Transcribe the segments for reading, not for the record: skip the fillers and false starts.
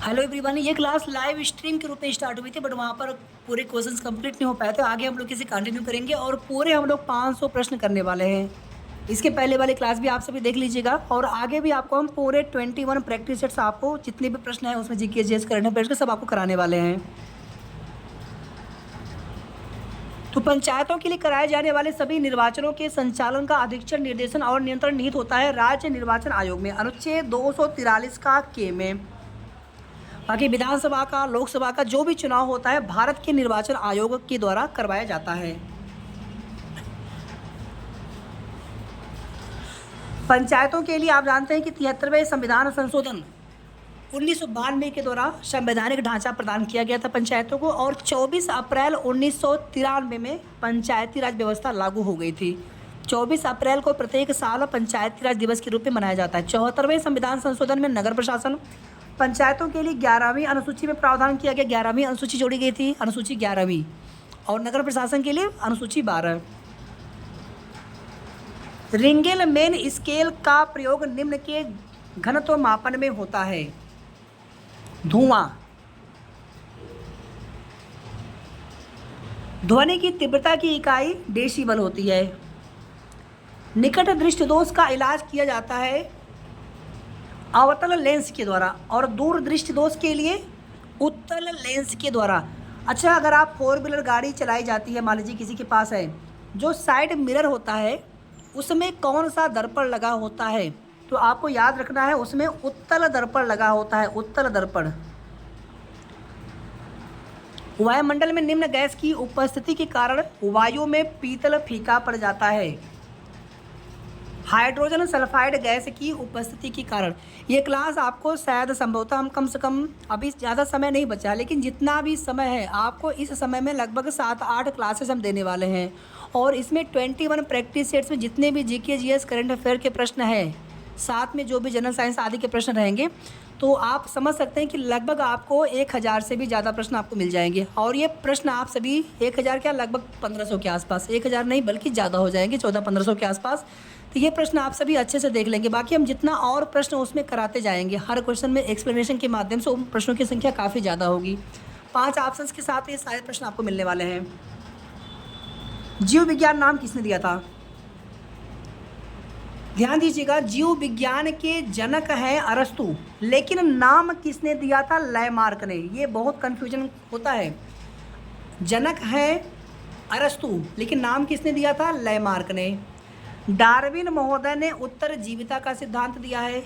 Hello everyone, ये class live stream के रूप में स्टार्ट हुई थी बट वहाँ पर पूरे क्वेश्चंस कंप्लीट नहीं हो पाए थे। आगे हम लोग इसे कंटिन्यू करेंगे और पूरे हम लोग 500 प्रश्न करने वाले हैं। इसके पहले वाली क्लास भी आप सभी देख लीजिएगा और आगे भी आपको हम पूरे 21 प्रैक्टिस सेट्स आपको जितने भी प्रश्न हैं उसमें जीके जीएस करंट अफेयर्स के सब आपको कराने वाले हैं। तो पंचायतों के लिए कराए जाने वाले सभी निर्वाचनों के संचालन का अधीक्षण, निर्देशन और नियंत्रण निहित होता है राज्य निर्वाचन आयोग में, अनुच्छेद 243 का के में। बाकी विधानसभा का, लोकसभा का जो भी चुनाव होता है भारत के निर्वाचन आयोग के द्वारा करवाया जाता है। पंचायतों के लिए आप जानते हैं कि 73वें संविधान संशोधन 1992 के द्वारा संवैधानिक ढांचा प्रदान किया गया था पंचायतों को और 24 अप्रैल 1993 में पंचायती राज व्यवस्था लागू हो गई थी। 24 अप्रैल को प्रत्येक साल पंचायती राज दिवस के रूप में मनाया जाता है। 74वें संविधान संशोधन में नगर प्रशासन, पंचायतों के लिए 11वीं अनुसूची में प्रावधान किया गया। 11वीं अनुसूची जोड़ी गई थी, अनुसूची 11वीं, और नगर प्रशासन के लिए अनुसूची 12। रिंगेल मेन स्केल का प्रयोग निम्न के घनत्व मापन में होता है। धुआं, ध्वनि की तीव्रता की इकाई डेसिबल होती है। निकट दृष्टि दोष का इलाज किया जाता है अवतल लेंस के द्वारा और दूर दृष्टि दोष के लिए उत्तल लेंस के द्वारा। अच्छा, अगर आप 4 व्हीलर गाड़ी चलाई जाती है, मान लीजिए किसी के पास है, जो साइड मिरर होता है उसमें कौन सा दर्पण लगा होता है, तो आपको याद रखना है उसमें उत्तल दर्पण लगा होता है, उत्तल दर्पण। वायुमंडल में निम्न गैस की उपस्थिति के कारण वायु में पीतल फीका पड़ जाता है। हाइड्रोजन सल्फाइड गैस की उपस्थिति के कारण। ये क्लास आपको शायद संभवतः हम कम से कम, अभी ज़्यादा समय नहीं बचा है लेकिन जितना भी समय है आपको इस समय में लगभग 7-8 क्लासेस हम देने वाले हैं और इसमें 21 प्रैक्टिस सेट्स में जितने भी जीके जीएस करंट अफेयर के प्रश्न हैं, साथ में जो भी जनरल साइंस आदि के प्रश्न रहेंगे, तो आप समझ सकते हैं कि लगभग आपको 1000 से भी ज़्यादा प्रश्न आपको मिल जाएंगे। और ये प्रश्न आप सभी 1000 क्या, लगभग 1500 के आसपास, 1000 नहीं बल्कि ज़्यादा हो जाएंगे, 1400-1500 के आसपास। तो ये प्रश्न आप सभी अच्छे से देख लेंगे। बाकी हम जितना और प्रश्न उसमें कराते जाएंगे, हर क्वेश्चन में एक्सप्लेनेशन के माध्यम से उन प्रश्नों की संख्या काफ़ी ज़्यादा होगी। 5 ऑप्शंस के साथ ये सारे प्रश्न आपको मिलने वाले हैं। जीव विज्ञान नाम किसने दिया था? ध्यान दीजिएगा, जीव विज्ञान के जनक हैं अरस्तु, लेकिन नाम किसने दिया था? लैमार्क ने। ये बहुत कन्फ्यूजन होता है। जनक हैं अरस्तु लेकिन नाम किसने दिया था? लैमार्क ने। डार्विन महोदय ने उत्तरजीविता का सिद्धांत दिया है।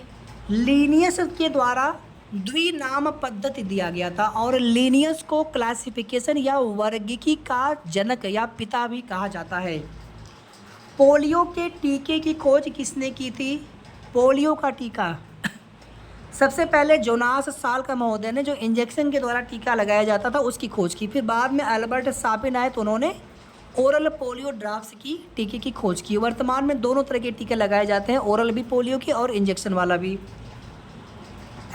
लीनियस के द्वारा द्विनाम पद्धति दिया गया था और लीनियस को क्लासिफिकेशन या वर्गीकी का जनक या पिता भी कहा जाता है। पोलियो के टीके की खोज किसने की थी? पोलियो का टीका सबसे पहले जोनास साल्क महोदय ने, जो इंजेक्शन के द्वारा टीका लगाया जाता था, उसकी खोज की। फिर बाद में अल्बर्ट सापिन आए तो उन्होंने ओरल पोलियो ड्रॉप्स की टीके की खोज की। वर्तमान में दोनों तरह के टीके लगाए जाते हैं, ओरल भी पोलियो के और इंजेक्शन वाला भी।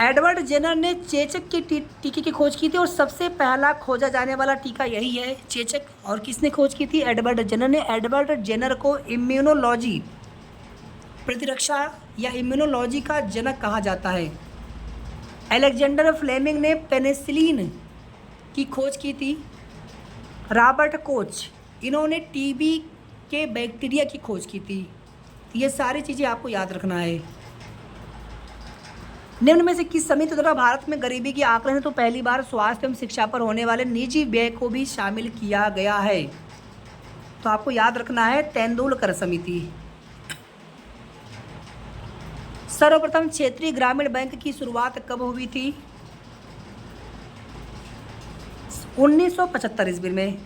एडवर्ड जेनर ने चेचक के टीके की खोज की थी और सबसे पहला खोजा जाने वाला टीका यही है, चेचक। और किसने खोज की थी? एडवर्ड जेनर ने। एडवर्ड जेनर को इम्यूनोलॉजी, प्रतिरक्षा या इम्यूनोलॉजी का जनक कहा जाता है। अलेक्जेंडर फ्लेमिंग ने पेनिसिलिन की खोज की थी। रॉबर्ट कोच, इन्होंने टीबी के बैक्टीरिया की खोज की थी। ये सारी चीज़ें आपको याद रखना है। निम्न में से किस समिति द्वारा भारत में गरीबी की आकलन है तो पहली बार स्वास्थ्य एवं शिक्षा पर होने वाले निजी व्यय को भी शामिल किया गया है? तो आपको याद रखना है तेंदुलकर समिति। सर्वप्रथम क्षेत्रीय ग्रामीण बैंक की शुरुआत कब हुई थी? 1975 ईस्वी में।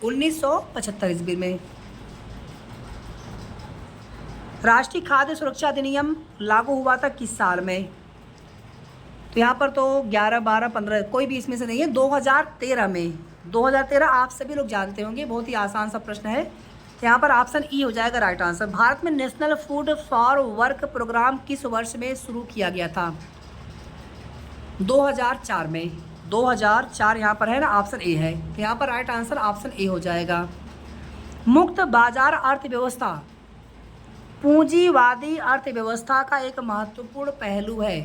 1975 ईस्वी में। राष्ट्रीय खाद्य सुरक्षा अधिनियम लागू हुआ था किस साल में? तो यहाँ पर तो 11, 12, 15 कोई भी इसमें से नहीं है। 2013 में। 2013 आप सभी लोग जानते होंगे, बहुत ही आसान सा प्रश्न है। यहाँ पर ऑप्शन ई हो जाएगा राइट आंसर। भारत में national food for work program किस वर्ष में शुरू किया गया था? 2004 में। 2004 यहाँ पर है ना, ऑप्शन ए है। यहाँ पर राइट आंसर ऑप्शन ए हो जाएगा। मुक्त बाजार अर्थव्यवस्था पूंजीवादी अर्थव्यवस्था का एक महत्वपूर्ण पहलू है।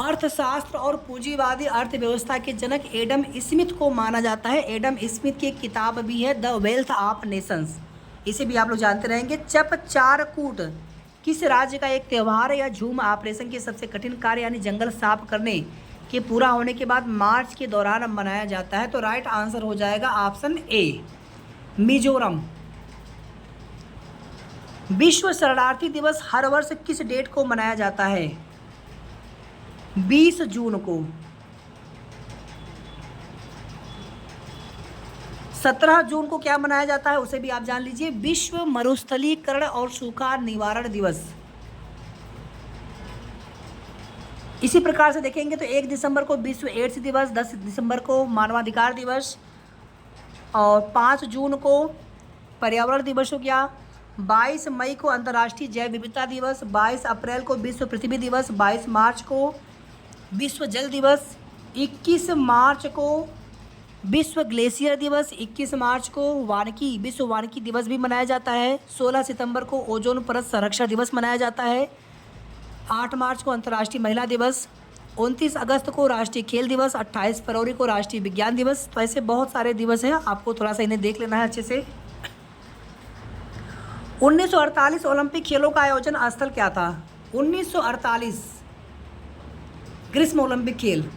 अर्थशास्त्र और पूंजीवादी अर्थव्यवस्था के जनक एडम स्मिथ को माना जाता है। एडम स्मिथ की एक किताब भी है, द वेल्थ ऑफ नेशंस, इसे भी आप लोग जानते रहेंगे। चप चारकूट किस राज्य का एक त्यौहार है या झूम ऑपरेशन के सबसे कठिन कार्य यानी जंगल साफ करने के पूरा होने के बाद मार्च के दौरान मनाया जाता है? तो राइट आंसर हो जाएगा ऑप्शन ए, मिजोरम। विश्व शरणार्थी दिवस हर वर्ष किस डेट को मनाया जाता है? 20 जून को। 17 जून को क्या मनाया जाता है उसे भी आप जान लीजिए, विश्व मरुस्थलीकरण और सूखा निवारण दिवस। इसी प्रकार से देखेंगे तो 1 दिसंबर को विश्व एड्स दिवस, 10 दिसंबर को मानवाधिकार दिवस और 5 जून को पर्यावरण दिवस हो गया। 22 मई को अंतर्राष्ट्रीय जैव विविधता दिवस, 22 अप्रैल को विश्व पृथ्वी दिवस, 22 मार्च को विश्व जल दिवस, 21 मार्च को विश्व ग्लेशियर दिवस, 21 मार्च को विश्व वानिकी दिवस भी मनाया जाता है। 16 सितंबर को ओजोन परत संरक्षण दिवस मनाया जाता है। 8 मार्च को अंतर्राष्ट्रीय महिला दिवस, 29 अगस्त को राष्ट्रीय खेल दिवस, 28 फरवरी को राष्ट्रीय विज्ञान दिवस। तो ऐसे बहुत सारे दिवस हैं, आपको थोड़ा सा इन्हें देख लेना है अच्छे से। 1948 ओलंपिक खेलों का आयोजन स्थल क्या था? 1948 ग्रीष्म ओलंपिक खेल,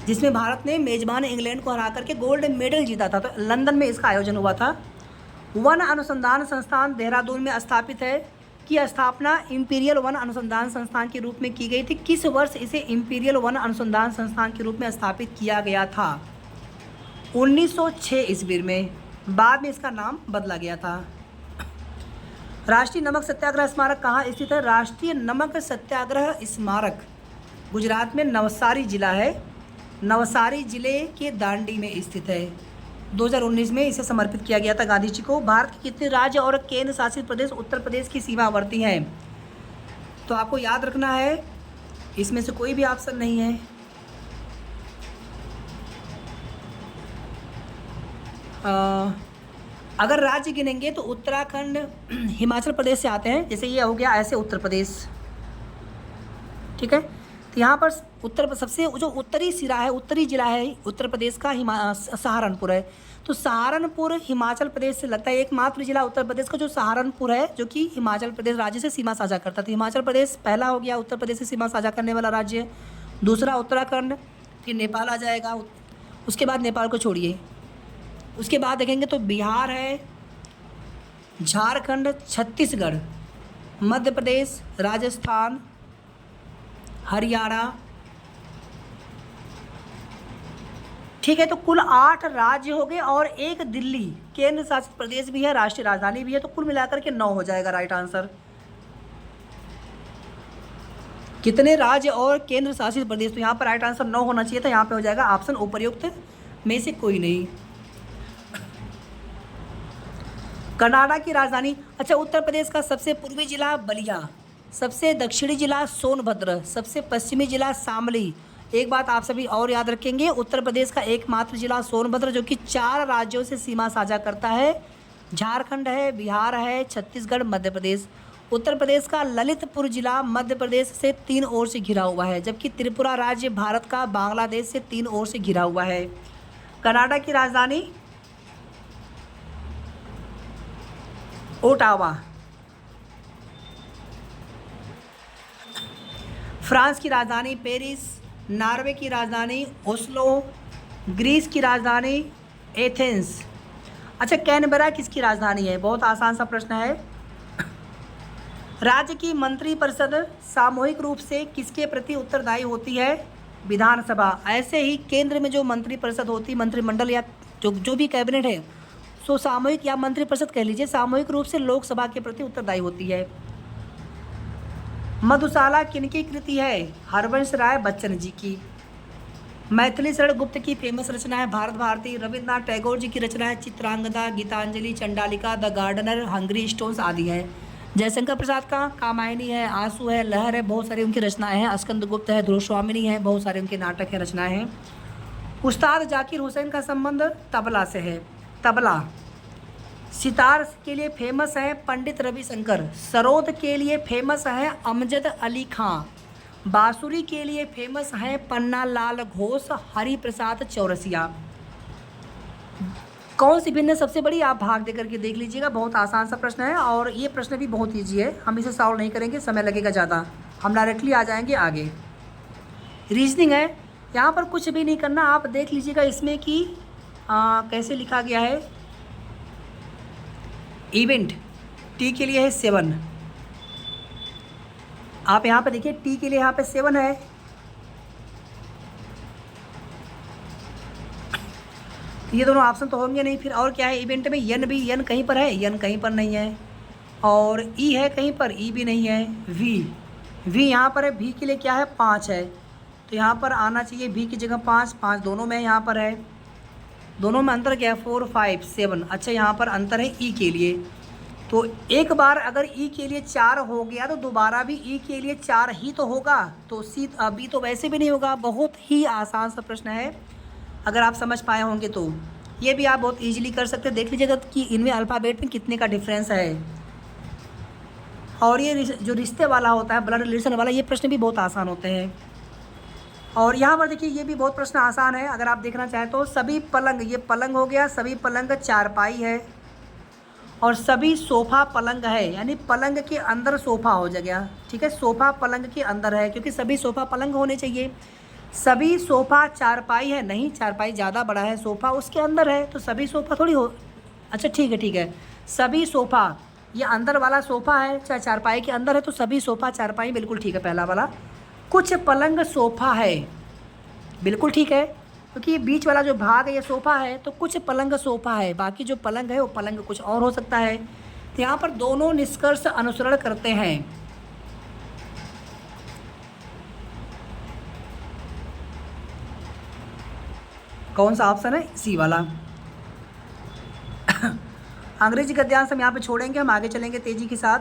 जिसमें भारत ने मेजबान इंग्लैंड को हरा करके गोल्ड मेडल जीता था, तो लंदन में इसका आयोजन हुआ था। वन अनुसंधान संस्थान देहरादून में स्थापित है, की स्थापना इंपीरियल वन अनुसंधान संस्थान के रूप में की गई थी। किस वर्ष इसे इंपीरियल वन अनुसंधान संस्थान के रूप में स्थापित किया गया था? 1906 ईस्वी में, बाद में इसका नाम बदला गया था। राष्ट्रीय नमक सत्याग्रह स्मारक कहाँ स्थित है? राष्ट्रीय नमक सत्याग्रह स्मारक गुजरात में नवसारी जिला है, नवसारी जिले के दांडी में स्थित है। 2019 में इसे समर्पित किया गया था गांधी जी को। भारत के कितने राज्य और केंद्र शासित प्रदेश उत्तर प्रदेश की सीमावर्ती हैं? तो आपको याद रखना है, इसमें से कोई भी ऑप्शन नहीं है। अगर राज्य गिनेंगे तो उत्तराखंड हिमाचल प्रदेश से आते हैं, जैसे ये हो गया ऐसे उत्तर प्रदेश, ठीक है। तो यहाँ पर सबसे जो उत्तरी सिरा है, उत्तरी जिला है उत्तर प्रदेश का सहारनपुर है। तो सहारनपुर हिमाचल प्रदेश से लगता है, एकमात्र जिला उत्तर प्रदेश का जो सहारनपुर है, जो कि हिमाचल प्रदेश राज्य से सीमा साझा करता था। हिमाचल प्रदेश पहला हो गया उत्तर प्रदेश से सीमा साझा करने वाला राज्य, दूसरा उत्तराखंड, फिर नेपाल आ जाएगा, उसके बाद नेपाल को छोड़िए, उसके बाद देखेंगे तो बिहार है, झारखंड, छत्तीसगढ़, मध्य प्रदेश, राजस्थान, हरियाणा, ठीक है। तो कुल 8 राज्य हो गए और एक दिल्ली केंद्र शासित प्रदेश भी है, राष्ट्रीय राजधानी भी है, तो कुल मिलाकर के 9 हो जाएगा राइट आंसर। कितने राज्य और केंद्र शासित प्रदेश? तो यहाँ पर राइट आंसर 9 होना चाहिए था, यहाँ पे हो जाएगा ऑप्शन उपर्युक्त में से कोई नहीं। कनाडा की राजधानी, अच्छा, उत्तर प्रदेश का सबसे पूर्वी जिला बलिया, सबसे दक्षिणी जिला सोनभद्र, सबसे पश्चिमी जिला शामली। एक बात आप सभी और याद रखेंगे, उत्तर प्रदेश का एकमात्र जिला सोनभद्र जो कि 4 राज्यों से सीमा साझा करता है, झारखंड है, बिहार है, छत्तीसगढ़, मध्य प्रदेश। उत्तर प्रदेश का ललितपुर जिला मध्य प्रदेश से 3 ओर से घिरा हुआ है, जबकि त्रिपुरा राज्य भारत का बांग्लादेश से 3 ओर से घिरा हुआ है। कनाडा की राजधानी ओटावा, फ्रांस की राजधानी पेरिस, नॉर्वे की राजधानी ओस्लो, ग्रीस की राजधानी एथेंस। अच्छा, कैनबरा किसकी राजधानी है? बहुत आसान सा प्रश्न है। राज्य की मंत्रिपरिषद सामूहिक रूप से किसके प्रति उत्तरदायी होती है? विधानसभा। ऐसे ही केंद्र में जो मंत्रिपरिषद होती, मंत्रिमंडल या जो भी कैबिनेट है, सो सामूहिक या मंत्रिपरिषद कह लीजिए, सामूहिक रूप से लोकसभा के प्रति उत्तरदायी होती है। मधुशाला किनकी कृति है? हरवंश राय बच्चन जी की। मैथिली शरण गुप्त की फेमस रचना है भारत भारती। रविन्द्रनाथ टैगोर जी की रचना है Chitrangada, Gitanjali, Chandalika, The Gardener, Hungry Stones आदि है। जयशंकर प्रसाद का कामायनी है, आंसू है, लहर है, बहुत सारी उनकी रचनाएं हैं। स्कंद गुप्त है, ध्रुव स्वामिनी है, बहुत सारे उनके नाटक हैं, रचनाएं हैं। उस्ताद जाकिर हुसैन का संबंध तबला से है, तबला। सितार के लिए फेमस है पंडित रविशंकर। सरोद के लिए फेमस है अमजद अली खां। बांसुरी के लिए फेमस हैं पन्ना लाल घोष, हरि प्रसाद चौरसिया। कौन सी भिन्न सबसे बड़ी, आप भाग दे करके देख लीजिएगा, बहुत आसान सा प्रश्न है और ये प्रश्न भी बहुत ईजी है, हम इसे सॉल्व नहीं करेंगे, समय लगेगा ज़्यादा, हम डायरेक्टली आ जाएंगे आगे। रीजनिंग है, यहाँ पर कुछ भी नहीं करना, आप देख लीजिएगा इसमें कि कैसे लिखा गया है। इवेंट टी के लिए है 7, आप यहाँ पे देखिए टी के लिए यहाँ पे 7 है, ये दोनों ऑप्शन तो होंगे नहीं, फिर और क्या है इवेंट में, यन भी, यन कहीं पर है, यन कहीं पर नहीं है, और ई है कहीं पर, ई भी नहीं है, वी यहाँ पर है, वी के लिए क्या है 5 है, तो यहाँ पर आना चाहिए वी की जगह 5 दोनों में यहाँ पर है, दोनों में अंतर क्या है 4 5 7, अच्छा यहाँ पर अंतर है ई के लिए, तो एक बार अगर ई के लिए 4 हो गया तो दोबारा भी ई के लिए 4 ही तो होगा, तो सी बी तो वैसे भी नहीं होगा। बहुत ही आसान सा प्रश्न है, अगर आप समझ पाए होंगे तो ये भी आप बहुत इजीली कर सकते हैं। देख लीजिएगा कि इनमें अल्फ़ाबेट में कितने का डिफरेंस है, और ये जो रिश्ते वाला होता है, ब्लड रिलेशन वाला, ये प्रश्न भी बहुत आसान होते हैं। और यहाँ पर देखिए ये भी बहुत प्रश्न आसान है, अगर आप देखना चाहें तो सभी पलंग, ये पलंग हो गया, सभी पलंग चारपाई है, और सभी सोफ़ा पलंग है, यानी पलंग के अंदर सोफ़ा हो जाएगा, ठीक है, सोफ़ा पलंग के अंदर है, क्योंकि सभी सोफ़ा पलंग होने चाहिए। सभी सोफ़ा चारपाई है, नहीं, चारपाई ज़्यादा बड़ा है, सोफ़ा उसके अंदर है, तो सभी सोफ़ा थोड़ी हो, अच्छा ठीक है, सभी सोफ़ा, ये अंदर वाला सोफ़ा है, चाहे चारपाई के अंदर है, तो सभी सोफ़ा चारपाई, बिल्कुल ठीक है पहला वाला। कुछ पलंग सोफ़ा है, बिल्कुल ठीक है, क्योंकि ये बीच वाला जो भाग है ये सोफ़ा है, तो कुछ पलंग सोफ़ा है, बाकी जो पलंग है वो पलंग कुछ और हो सकता है। तो यहाँ पर दोनों निष्कर्ष अनुसरण करते हैं। कौन सा ऑप्शन है, सी वाला। अंग्रेजी गद्यांश हम यहाँ पे छोड़ेंगे, हम आगे चलेंगे तेजी के साथ।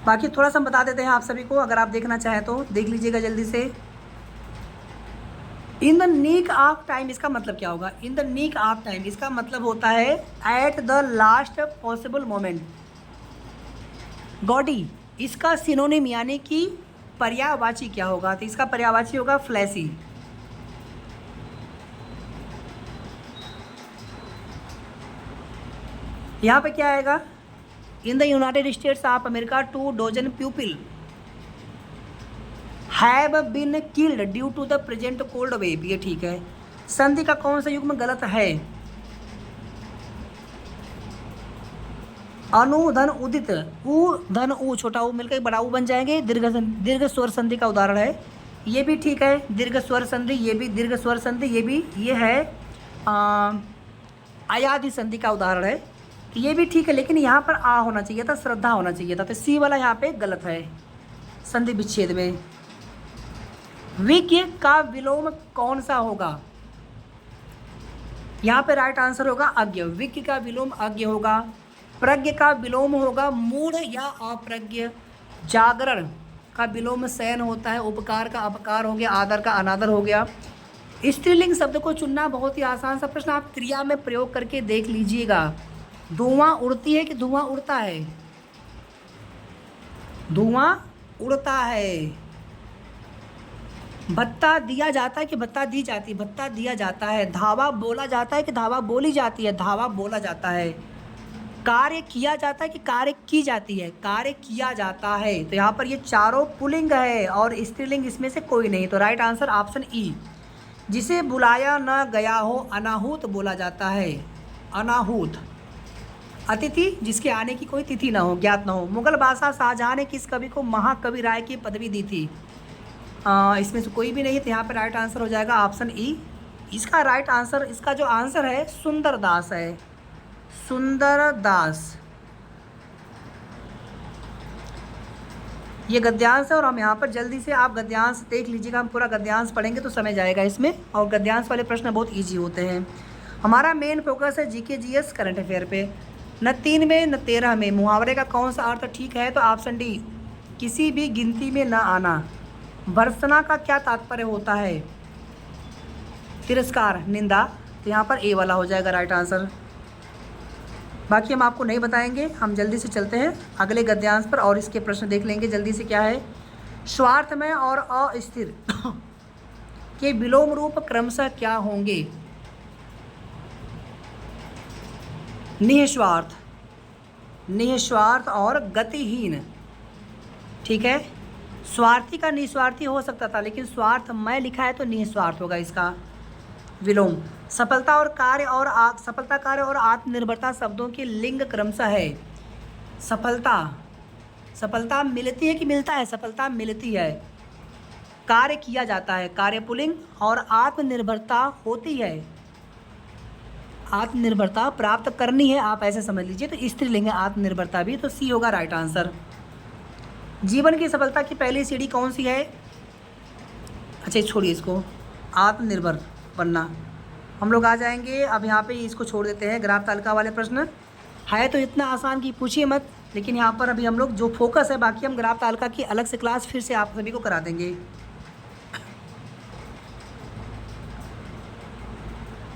बाकी थोड़ा सा हम बता देते हैं आप सभी को, अगर आप देखना चाहें तो देख लीजिएगा जल्दी से। इन द नीक ऑफ टाइम, इसका मतलब क्या होगा, इन द नीक ऑफ टाइम, इसका मतलब होता है at the last possible moment. Gaudy, इसका सिनोनिम यानी कि पर्यायवाची क्या होगा, तो इसका पर्यायवाची होगा फ्लैशी। यहाँ पे क्या आएगा, in the United States of America 2 dozen people have been killed due to the present cold wave, ये ठीक है। संधि का कौन सा युग्म गलत है, अनु धन उदित, उ धन उ, छोटा उ मिलकर बड़ा उ बन जाएंगे, दीर्घ स्वर संधि का उदाहरण है, ये भी ठीक है, दीर्घ स्वर संधि, ये भी दीर्घ स्वर संधि, ये भी, ये है अयादि संधि का उदाहरण है, ये भी ठीक है, लेकिन यहाँ पर आ होना चाहिए था, श्रद्धा होना चाहिए था, तो सी वाला यहाँ पे गलत है संधि विच्छेद में। विज्ञ का विलोम कौन सा होगा, यहाँ पे राइट आंसर होगा अज्ञ, विज्ञ का विलोम अज्ञ होगा। प्रज्ञ का विलोम होगा मूढ़ या अप्रज्ञ। जागरण का विलोम शयन होता है। उपकार का अपकार हो गया, आदर का अनादर हो गया। स्त्रीलिंग शब्द को चुनना बहुत ही आसान सा प्रश्न, आप क्रिया में प्रयोग करके देख लीजिएगा। धुआं उड़ती है कि धुआं उड़ता है, धुआं उड़ता है। भत्ता दिया जाता है कि भत्ता दी जाती है, भत्ता दिया जाता है। धावा बोला जाता है कि धावा बोली जाती है, धावा बोला जाता है। कार्य किया जाता है कि कार्य की जाती है, कार्य किया जाता है। तो यहाँ पर ये चारों पुल्लिंग है और स्त्रीलिंग इसमें से कोई नहीं, तो राइट आंसर ऑप्शन ई। जिसे बुलाया न गया हो अनाहूत बोला जाता है, अनाहूत। अतिथि जिसके आने की कोई तिथि ना हो, ज्ञात ना हो। मुगल बादशाह शाहजहां ने किस कवि को महाकवि राय की पदवी दी थी? इसमें से कोई भी नहीं है, तो यहाँ पर राइट आंसर हो जाएगा ऑप्शन ई। इसका राइट आंसर, इसका जो आंसर है सुंदर दास है, सुंदर दास। ये गद्यांश है और हम यहाँ पर जल्दी से आप गद्यांश देख लीजिएगा। हम पूरा गद्यांश पढ़ेंगे तो समय जाएगा इसमें, और गद्यांश वाले प्रश्न बहुत इजी होते हैं। हमारा मेन फोकस है जीके जीएस करंट अफेयर पे। न 3 में न 13 में मुहावरे का कौन सा अर्थ ठीक है? तो ऑप्शन डी, किसी भी गिनती में न आना। भर्त्सना का क्या तात्पर्य होता है? तिरस्कार, निंदा। तो यहाँ पर ए वाला हो जाएगा राइट आंसर। बाकी हम आपको नहीं बताएंगे, हम जल्दी से चलते हैं अगले गद्यांश पर और इसके प्रश्न देख लेंगे जल्दी से। क्या है? स्वार्थमय और अस्थिर के विलोम रूप क्रमशः क्या होंगे? निःस्वार्थ, निःस्वार्थ और गतिहीन। ठीक है, स्वार्थी का निस्वार्थी हो सकता था, लेकिन स्वार्थमय लिखा है तो निस्वार्थ होगा इसका विलोम। सफलता और कार्य और सफलता, कार्य और आत्मनिर्भरता शब्दों के लिंग क्रमशः है। सफलता, सफलता मिलती है कि मिलता है? सफलता मिलती है। कार्य किया जाता है, कार्य पुल्लिंग, और आत्मनिर्भरता होती है, आत्मनिर्भरता प्राप्त करनी है, आप ऐसे समझ लीजिए, तो स्त्रीलिंग है आत्मनिर्भरता भी, तो सी होगा राइट आंसर। जीवन की सफलता की पहली सीढ़ी कौन सी है? अच्छा छोड़िए इसको, आत्मनिर्भर बनना। हम लोग आ जाएंगे अब यहाँ पे, इसको छोड़ देते हैं। ग्राफ तालिका वाले प्रश्न है तो इतना आसान कि पूछिए मत, लेकिन यहाँ पर अभी हम लोग जो फोकस है, बाकी हम ग्राफ तालिका की अलग से क्लास फिर से आप सभी को करा देंगे।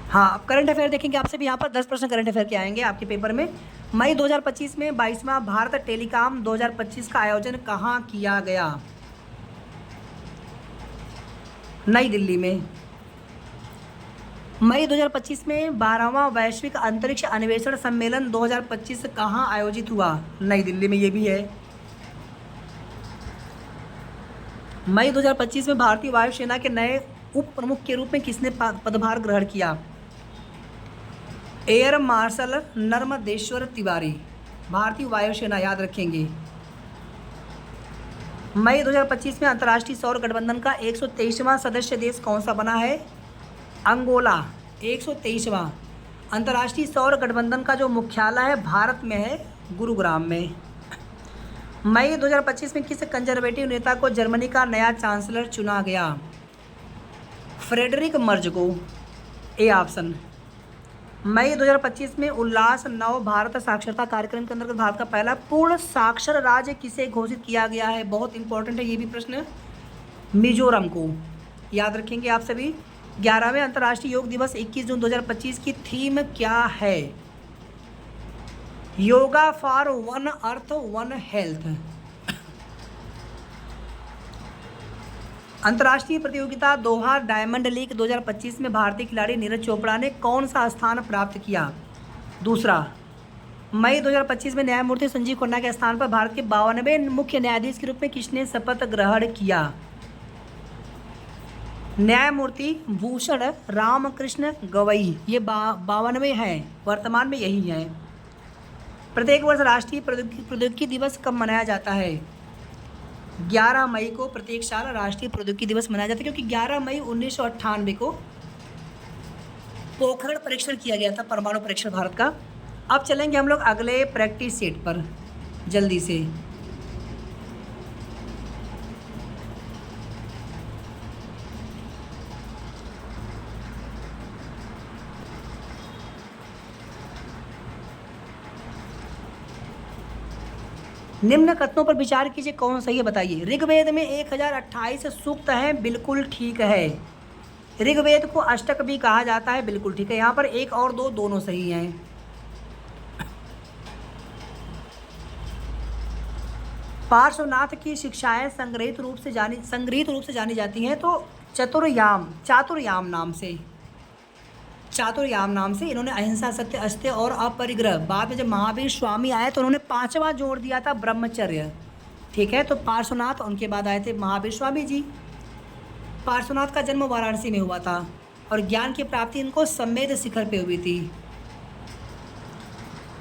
हाँ, अब करंट अफेयर देखेंगे आपसे भी। यहाँ पर 10 प्रश्न करंट अफेयर के आएंगे आपके पेपर में। मई 2025 में 22वां भारत टेलीकॉम 2025 का आयोजन कहाँ किया गया? नई दिल्ली में। मई 2025 में 12वां वैश्विक अंतरिक्ष अन्वेषण सम्मेलन 2025 कहाँ आयोजित हुआ? नई दिल्ली में, ये भी है। मई 2025 में भारतीय वायुसेना के नए उप प्रमुख के रूप में किसने पदभार ग्रहण किया? एयर मार्शल नर्मदेश्वर तिवारी, भारतीय वायुसेना, याद रखेंगे। मई 2025 में अंतर्राष्ट्रीय सौर गठबंधन का 123वां सदस्य देश कौन सा बना है? अंगोला। 123वां अंतर्राष्ट्रीय सौर गठबंधन का जो मुख्यालय है भारत में है, गुरुग्राम में। मई 2025 में किस कंजर्वेटिव नेता को जर्मनी का नया चांसलर चुना गया? फ्रेडरिक मर्ज को, ए ऑप्शन। मई 2025 में उल्लास नव भारत साक्षरता कार्यक्रम के अंतर्गत भारत का पहला पूर्ण साक्षर राज्य किसे घोषित किया गया है? बहुत इंपॉर्टेंट है ये भी प्रश्न, मिजोरम को, याद रखेंगे आप सभी। 11वें अंतर्राष्ट्रीय योग दिवस 21 जून 2025 की थीम क्या है? Yoga for one earth one health. अंतर्राष्ट्रीय प्रतियोगिता दोहा डायमंड लीग 2025 में भारतीय खिलाड़ी नीरज चोपड़ा ने कौन सा स्थान प्राप्त किया? दूसरा। मई 2025 में न्यायमूर्ति संजीव खन्ना के स्थान पर भारत के 52वें मुख्य न्यायाधीश के रूप में किसने शपथ ग्रहण किया? न्यायमूर्ति भूषण रामकृष्ण गवई। ये 52वें हैं, वर्तमान में यही हैं। प्रत्येक वर्ष राष्ट्रीय प्रौद्योगिकी दिवस कब मनाया जाता है? 11 मई को प्रत्येक साल राष्ट्रीय प्रौद्योगिकी दिवस मनाया जाता है, क्योंकि 11 मई 1998 को पोखरण परीक्षण किया गया था, परमाणु परीक्षण भारत का। अब चलेंगे हम लोग अगले प्रैक्टिस सेट पर जल्दी से। निम्न कथनों पर विचार कीजिए, कौन सही है बताइए। ऋग्वेद में 1028 सूक्त हैं, बिल्कुल ठीक है। ऋग्वेद को अष्टक भी कहा जाता है, बिल्कुल ठीक है। यहाँ पर 1 और 2 दोनों सही हैं। पार्श्वनाथ की शिक्षाएं संग्रहित रूप से जानी जाती हैं तो चातुर्याम नाम से इन्होंने अहिंसा, सत्य, अस्त्य और अपरिग्रह। बाद में जब महावीर स्वामी आए तो उन्होंने 5वां जोड़ दिया था, ब्रह्मचर्य। ठीक है, तो पार्श्वनाथ उनके बाद आए थे महावीर स्वामी जी। पार्श्वनाथ का जन्म वाराणसी में हुआ था और ज्ञान की प्राप्ति इनको सम्मेद शिखर पे हुई थी।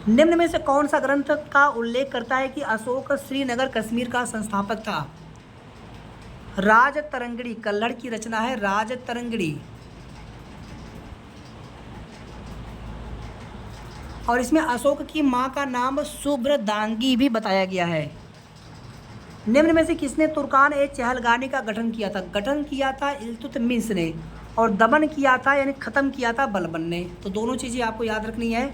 निम्न में से कौन सा ग्रंथ का उल्लेख करता है कि अशोक श्रीनगर कश्मीर का संस्थापक था? राजतरंगिणी, कल्हड़ की रचना है राजतरंगिणी, और इसमें अशोक की मां का नाम सुब्रदांगी भी बताया गया है। निम्न में से किसने तुर्कान ए चहलगानी का गठन किया था इल्तुतमिश ने, और दमन किया था यानी खत्म किया था बलबन ने। तो दोनों चीज़ें आपको याद रखनी है।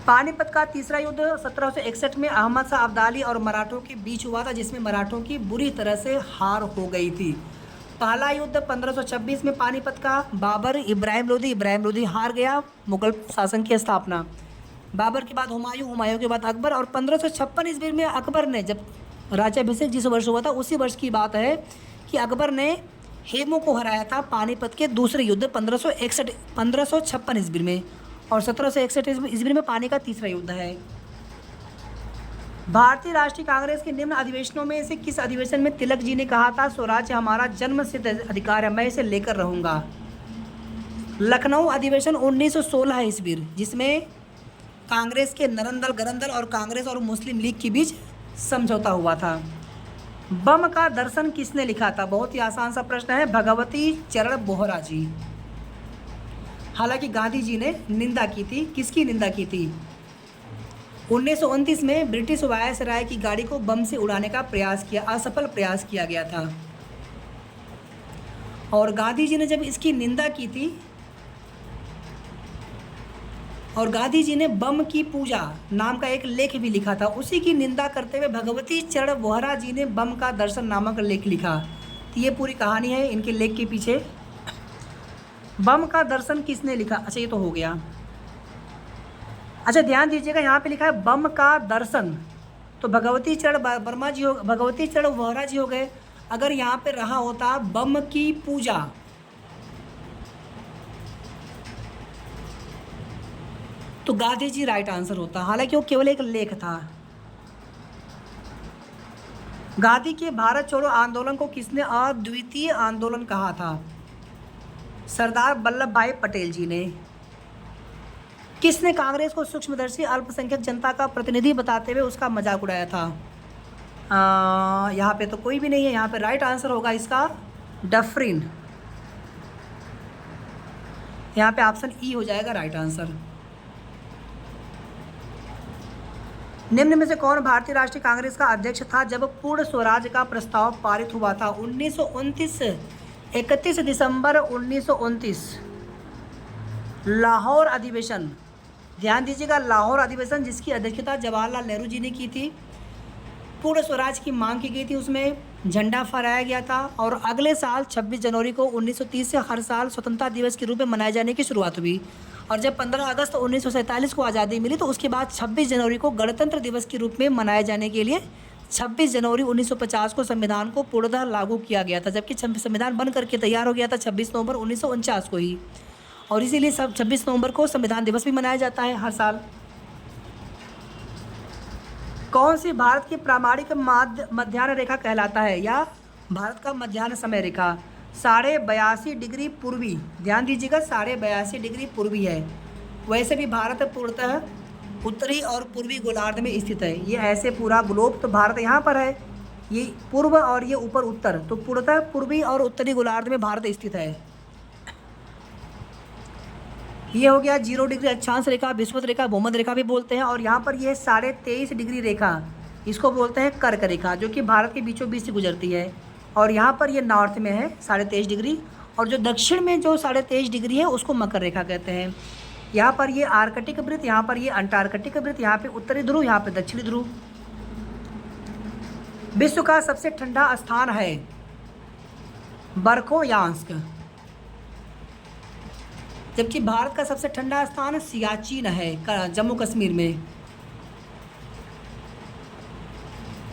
पानीपत का तीसरा युद्ध 1761 में अहमद शाह अब्दाली और मराठों के बीच हुआ था, जिसमें मराठों की बुरी तरह से हार हो गई थी। पहला युद्ध 1526 में पानीपत का, बाबर इब्राहिम लोदी हार गया, मुगल शासन की स्थापना। बाबर के बाद हुमायूं, हुमायूं के बाद अकबर, और 1556 ईस्वी में अकबर ने जब राज्याभिषेक जिस वर्ष हुआ था उसी वर्ष की बात है कि अकबर ने हेमू को हराया था पानीपत के दूसरे युद्ध 1556 ईस्वी में, और 1761 ईस्वी में पानी का तीसरा युद्ध है। भारतीय राष्ट्रीय कांग्रेस के निम्न अधिवेशनों में से किस अधिवेशन में तिलक जी ने कहा था स्वराज्य हमारा जन्मसिद्ध अधिकार है, मैं इसे लेकर रहूँगा? लखनऊ अधिवेशन 1916 ईस्वी, जिसमें कांग्रेस के नरंदल गरंदल और कांग्रेस और मुस्लिम लीग के बीच समझौता हुआ था। बम का दर्शन किसने लिखा था? बहुत ही आसान सा प्रश्न है, भगवती चरण बोहरा जी। हालांकि गांधी जी ने निंदा की थी, किसकी निंदा की थी? 1929 में ब्रिटिश वायसराय की गाड़ी को बम से उड़ाने का प्रयास किया, असफल प्रयास किया गया था, और गांधी जी ने जब इसकी निंदा की थी और गांधी जी ने बम की पूजा नाम का एक लेख भी लिखा था, उसी की निंदा करते हुए भगवती चरण बोहरा जी ने बम का दर्शन नामक लेख लिखा। तो ये पूरी कहानी है इनके लेख के पीछे। बम का दर्शन किसने लिखा? अच्छा, ये तो हो गया। अच्छा, ध्यान दीजिएगा, यहाँ पे लिखा है बम का दर्शन, तो भगवती चरण वर्मा जी हो, भगवती चरण बोहरा जी हो गए। अगर यहाँ पे रहा होता बम की पूजा, तो गांधी जी राइट आंसर होता, हालांकि वो केवल एक लेख था। गांधी के भारत छोड़ो आंदोलन को किसने अद्वितीय आंदोलन कहा था? सरदार वल्लभ भाई पटेल जी ने। किसने कांग्रेस को सूक्ष्मदर्शी अल्पसंख्यक जनता का प्रतिनिधि बताते हुए उसका मजाक उड़ाया था? यहाँ पे तो कोई भी नहीं है, यहाँ पे राइट आंसर होगा इसका डफरिन। यहाँ पे ऑप्शन ई हो जाएगा राइट आंसर। निम्न में से कौन भारतीय राष्ट्रीय कांग्रेस का अध्यक्ष था जब पूर्ण स्वराज का प्रस्ताव पारित हुआ था? 1929, 31 दिसंबर 1929, लाहौर अधिवेशन। ध्यान दीजिएगा, लाहौर अधिवेशन जिसकी अध्यक्षता जवाहरलाल नेहरू जी ने की थी। पूर्ण स्वराज की मांग की गई थी, उसमें झंडा फहराया गया था, और अगले साल 26 जनवरी को 1930 से हर साल स्वतंत्रता दिवस के रूप में मनाए जाने की शुरुआत हुई, और जब 15 अगस्त 1947 को आज़ादी मिली तो उसके बाद 26 जनवरी को गणतंत्र दिवस के रूप में मनाए जाने के लिए 26 जनवरी 1950 को संविधान को पूर्णतः लागू किया गया था, जबकि संविधान बन करके तैयार हो गया था 26 नवंबर 1949 को ही, और इसीलिए सब 26 नवंबर को संविधान दिवस भी मनाया जाता है हर साल। कौन सी भारत की प्रामाणिक मध्याह्न रेखा कहलाता है, या भारत का मध्याह्न समय रेखा? 82.5 डिग्री पूर्वी। ध्यान दीजिएगा, 82.5 डिग्री पूर्वी है। वैसे भी भारत पूर्णतः उत्तरी और पूर्वी गोलार्ध में स्थित है। ये ऐसे पूरा ग्लोब, तो भारत यहाँ पर है, ये पूर्व और ये ऊपर उत्तर, तो पूर्णतः पूर्वी और उत्तरी गोलार्ध में भारत स्थित है। ये हो गया 0 डिग्री अक्षांश रेखा, विषुवत रेखा, भूमध्य रेखा भी बोलते हैं, और यहाँ पर ये 23.5 डिग्री रेखा, इसको बोलते हैं कर्क रेखा, जो कि भारत के बीचों बीच से गुजरती है, और यहाँ पर ये नॉर्थ में है 23.5 डिग्री, और जो दक्षिण में जो 23.5 डिग्री है उसको मकर रेखा कहते हैं। यहाँ पर ये आर्कटिक वृत्त, यहाँ पर ये अंटार्कटिक वृत्त, यहाँ पे उत्तरी ध्रुव, यहाँ पे दक्षिणी ध्रुव। विश्व का सबसे ठंडा स्थान है बरखोयांस्क, जबकि भारत का सबसे ठंडा स्थान सियाचिन है जम्मू कश्मीर में,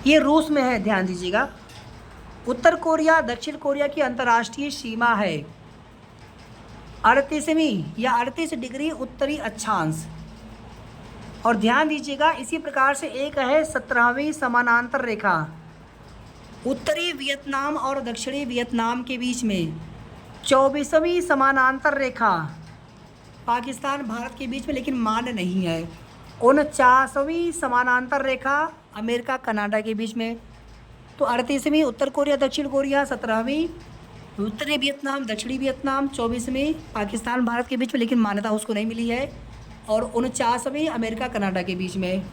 ये रूस में है। ध्यान दीजिएगा, उत्तर कोरिया दक्षिण कोरिया की अंतर्राष्ट्रीय सीमा है 38वीं या 38 डिग्री उत्तरी अक्षांश, और ध्यान दीजिएगा इसी प्रकार से एक है 17वीं समानांतर रेखा उत्तरी वियतनाम और दक्षिणी वियतनाम के बीच में। 24वीं समानांतर रेखा पाकिस्तान भारत के बीच में, लेकिन मान्य नहीं है। 49वीं समानांतर रेखा अमेरिका कनाडा के बीच में। तो 38वीं उत्तर कोरिया दक्षिण कोरिया, 17वीं उत्तरी वियतनाम दक्षिणी वियतनाम, 24वीं पाकिस्तान भारत के बीच में, लेकिन मान्यता उसको नहीं मिली है, और 49वीं अमेरिका कनाडा के बीच में।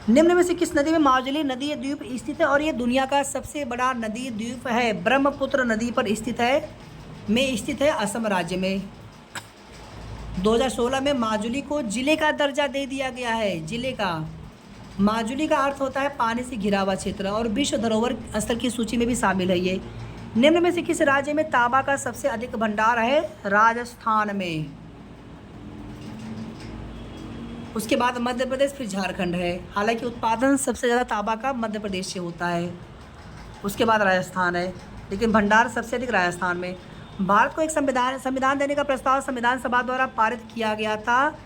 निम्न में से किस नदी में माजुली नदी द्वीप स्थित है? और ये दुनिया का सबसे बड़ा नदी द्वीप है, ब्रह्मपुत्र नदी पर स्थित है असम राज्य में। 2016 में माजुली को जिले का दर्जा दे दिया गया है। जिले का, माजुली का अर्थ होता है पानी से घिरा हुआ क्षेत्र, और विश्व धरोहर स्थल की सूची में भी शामिल है ये। निम्न में से किस राज्य में तांबा का सबसे अधिक भंडार है? राजस्थान में। उसके बाद मध्य प्रदेश, फिर झारखंड है। हालांकि उत्पादन सबसे ज़्यादा तांबा का मध्य प्रदेश से होता है। उसके बाद राजस्थान है, लेकिन भंडार सबसे अधिक राजस्थान में। भारत को एक संविधान देने का प्रस्ताव संविधान सभा द्वारा पारित किया गया था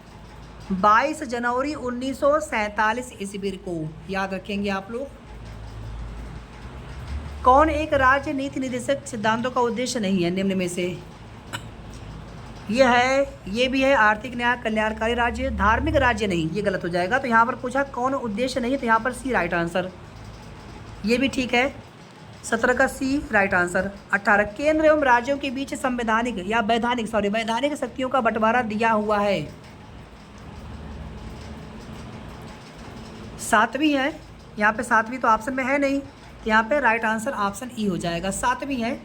22 जनवरी 1947 ईस्वी को। याद रखेंगे आप लोग। कौन एक राज्य नीति निर्देशक सिद्धांतों का उद्देश्य नहीं है निम्न में से? ये भी है आर्थिक न्याय कल्याणकारी राज्य। धार्मिक राज्य नहीं, ये गलत हो जाएगा। तो यहाँ पर पूछा कौन उद्देश्य नहीं है, तो यहाँ पर सी राइट आंसर। ये भी ठीक है, 17 का सी राइट आंसर। 18 केंद्र एवं राज्यों के बीच संवैधानिक या वैधानिक शक्तियों का बंटवारा दिया हुआ है। 7वीं है, यहाँ पे 7वीं तो ऑप्शन में है नहीं, तो यहाँ पे राइट आंसर ऑप्शन ई हो जाएगा। 7वीं है।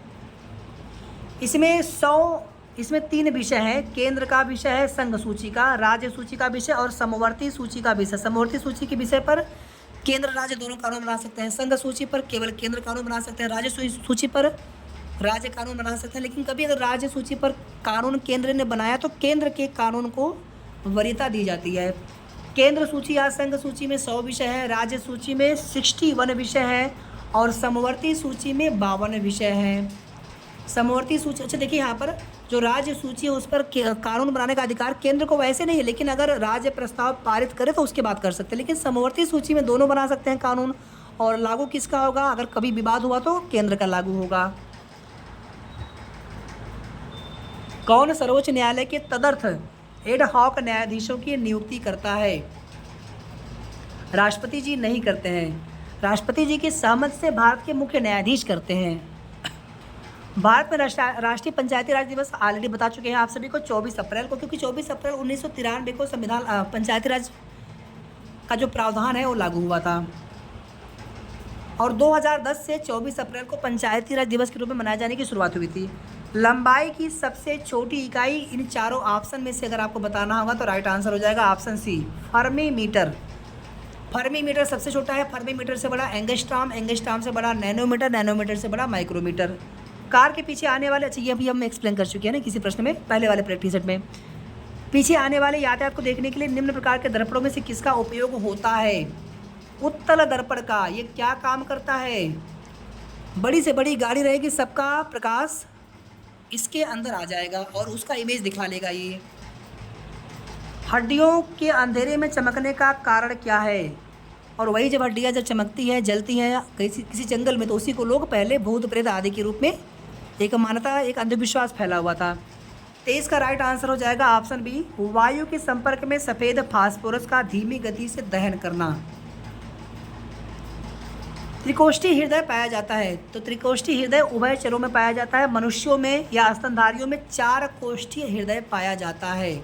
इसमें 3 विषय हैं। केंद्र का विषय है संघ सूची का, राज्य सूची का विषय और समवर्ती सूची का विषय। समवर्ती सूची के विषय पर केंद्र राज्य दोनों कानून बना सकते हैं। संघ सूची पर केवल केंद्र कानून बना सकते हैं। राज्य सूची पर राज्य कानून बना सकते हैं। लेकिन कभी अगर राज्य सूची पर कानून केंद्र ने बनाया तो केंद्र के कानून को वरीयता दी जाती है। केंद्र सूची या संघ सूची में 100 विषय है, राज्य सूची में 61 विषय है और समवर्ती सूची में 52 विषय हैं। समवर्ती सूची, अच्छा देखिए यहाँ पर जो राज्य सूची है उस पर कानून बनाने का अधिकार केंद्र को वैसे नहीं है, लेकिन अगर राज्य प्रस्ताव पारित करे तो उसके बाद कर सकते हैं। लेकिन समवर्ती सूची में दोनों बना सकते हैं कानून, और लागू किसका होगा? अगर कभी विवाद हुआ तो केंद्र का लागू होगा। कौन सर्वोच्च न्यायालय के तदर्थ एड हॉक न्यायाधीशों की नियुक्ति करता है? राष्ट्रपति जी नहीं करते हैं। राष्ट्रपति जी की सहमति से भारत के मुख्य न्यायाधीश करते हैं। भारत में राष्ट्रीय पंचायती राज दिवस ऑलरेडी बता चुके हैं आप सभी को 24 अप्रैल को, क्योंकि 24 अप्रैल 1993 को संविधान पंचायती राज का जो प्रावधान है वो लागू हुआ था। और 2010 से 24 अप्रैल को पंचायती राज दिवस के रूप में मनाए जाने की शुरुआत हुई थी। लंबाई की सबसे छोटी इकाई इन चारों ऑप्शन में से अगर आपको बताना होगा तो राइट आंसर हो जाएगा option C, fermi metre. Fermi metre सबसे छोटा है। फर्मी मीटर से बड़ा एंगस्ट्रॉम, एंगस्ट्रॉम से बड़ा नैनोमीटर, नैनोमीटर से बड़ा माइक्रोमीटर। कार के पीछे आने वाले, अच्छा ये अभी हम एक्सप्लेन कर चुके हैं ना किसी प्रश्न में, पहले वाले प्रैक्टिस सेट में। पीछे आने वाले यातायात को देखने के लिए निम्न प्रकार के दर्पणों में से किसका उपयोग होता है? उत्तल दर्पण का। ये क्या काम करता है? बड़ी से बड़ी गाड़ी रहेगी, सबका प्रकाश इसके अंदर आ जाएगा और उसका इमेज दिखा लेगा। ये हड्डियों के अंधेरे में चमकने का कारण क्या है? और वही जब हड्डियाँ जब चमकती है, जलती हैं किसी जंगल में, तो उसी को लोग पहले भूत प्रेत आदि के रूप में एक मान्यता, एक अंधविश्वास फैला हुआ था। 23 का राइट आंसर हो जाएगा ऑप्शन बी, वायु के संपर्क में सफ़ेद फास्फोरस का धीमी गति से दहन करना। त्रिकोष्ठी हृदय पाया जाता है, तो त्रिकोष्ठी हृदय उभयचरों में पाया जाता है। मनुष्यों में या स्तनधारियों में 4 कोष्ठीय हृदय पाया जाता है।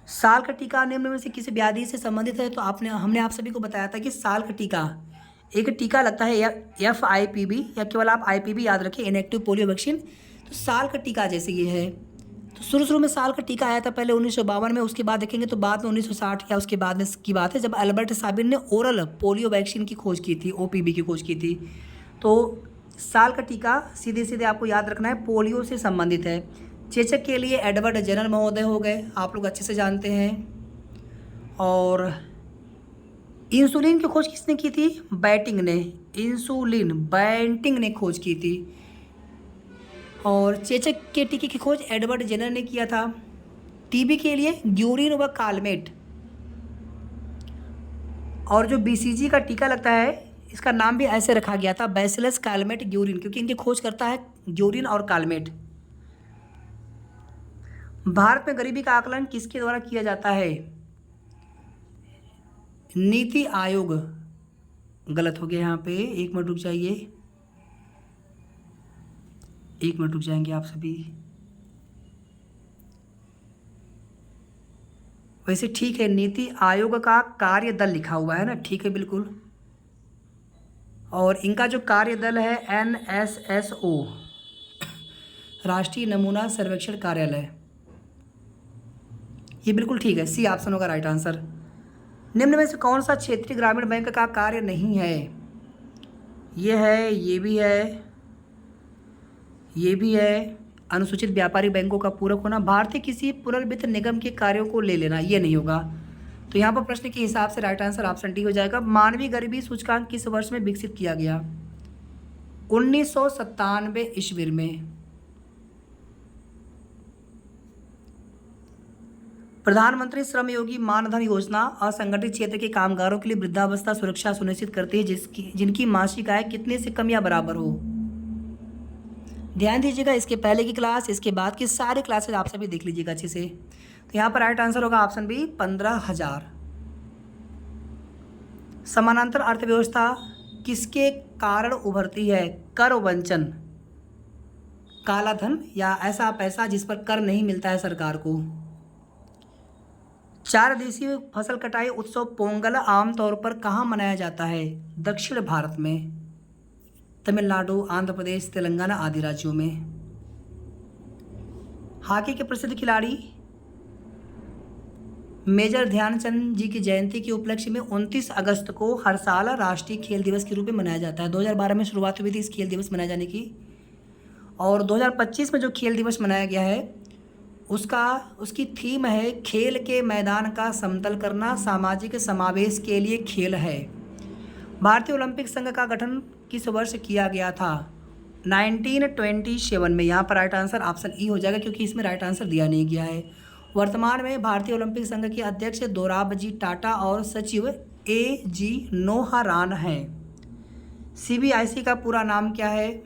साल का टीका निम्न में से किसी व्याधि से संबंधित है? तो हमने आप सभी को बताया था कि साल का टीका एक टीका लगता है FIPV, या केवल आप IPV याद रखें, इनएक्टिव पोलियो वैक्सीन। तो साल का टीका जैसे ये है, तो शुरू में साल का टीका आया था पहले 1952 में। उसके बाद देखेंगे तो बाद में 1960 या उसके बाद में की बात है जब अल्बर्ट साबिन ने ओरल पोलियो वैक्सीन की खोज की थी, OPV की खोज की थी। तो साल का टीका सीधे सीधे आपको याद रखना है, पोलियो से संबंधित है। चेचक के लिए एडवर्ड जेनर महोदय हो गए, आप लोग अच्छे से जानते हैं। और इंसुलिन की खोज किसने की थी? बैटिंग ने। इंसुलिन बैंटिंग ने खोज की थी। और चेचक के टीके की खोज एडवर्ड जेनर ने किया था। टीबी के लिए ग्यूरिन व कालमेट। और जो BCG का टीका लगता है, इसका नाम भी ऐसे रखा गया था, बैसिलस कालमेट ग्यूरिन, क्योंकि इनकी खोज करता है ग्यूरिन और कालमेट। भारत में गरीबी का आकलन किसके द्वारा किया जाता है? नीति आयोग। गलत हो गया यहाँ पे, 1 मिनट रुक जाइए, 1 मिनट रुक जाएंगे आप सभी। वैसे ठीक है, नीति आयोग का कार्य दल लिखा हुआ है ना, ठीक है बिल्कुल। और इनका जो कार्य दल है NSSO, राष्ट्रीय नमूना सर्वेक्षण कार्यालय, ये बिल्कुल ठीक है, सी ऑप्शन होगा राइट आंसर। निम्न में से कौन सा क्षेत्रीय ग्रामीण बैंक का कार्य नहीं है? ये है, ये भी है, ये भी है। अनुसूचित व्यापारी बैंकों का पूरक होना, भारतीय किसी पुनर्वित्त निगम के कार्यों को ले लेना, ये नहीं होगा। तो यहाँ पर प्रश्न के हिसाब से राइट आंसर ऑप्शन डी हो जाएगा। मानवीय गरीबी सूचकांक किस वर्ष में विकसित किया गया? 1997 ईस्वी में। प्रधानमंत्री श्रम योगी मानधन योजना असंगठित क्षेत्र के कामगारों के लिए वृद्धावस्था सुरक्षा सुनिश्चित करती है जिनकी मासिक आय कितने से कम या बराबर हो। ध्यान दीजिएगा, इसके पहले की क्लास, इसके बाद की सारी क्लासेज आप सभी देख लीजिएगा अच्छे से। तो यहाँ पर राइट आंसर होगा ऑप्शन बी 15,000। समानांतर अर्थव्यवस्था किसके कारण उभरती है? कर वंचन, काला धन या ऐसा पैसा जिस पर कर नहीं मिलता है सरकार को। 4 दिवसीय फसल कटाई उत्सव पोंगल आमतौर पर कहाँ मनाया जाता है? दक्षिण भारत में, तमिलनाडु, आंध्र प्रदेश, तेलंगाना आदि राज्यों में। हॉकी के प्रसिद्ध खिलाड़ी मेजर ध्यानचंद जी की जयंती के उपलक्ष्य में 29 अगस्त को हर साल राष्ट्रीय खेल दिवस के रूप में मनाया जाता है। 2012 में शुरुआत हुई थी इस खेल दिवस मनाए जाने की, और 2025 में जो खेल दिवस मनाया गया है उसकी थीम है खेल के मैदान का समतल करना, सामाजिक समावेश के लिए खेल है। भारतीय ओलंपिक संघ का गठन किस वर्ष किया गया था? 1927 में। यहाँ पर राइट आंसर ऑप्शन ई हो जाएगा क्योंकि इसमें राइट आंसर दिया नहीं गया है। वर्तमान में भारतीय ओलंपिक संघ के अध्यक्ष दोराबजी टाटा और सचिव A.G. नोहारान हैं। CBIC का पूरा नाम क्या है?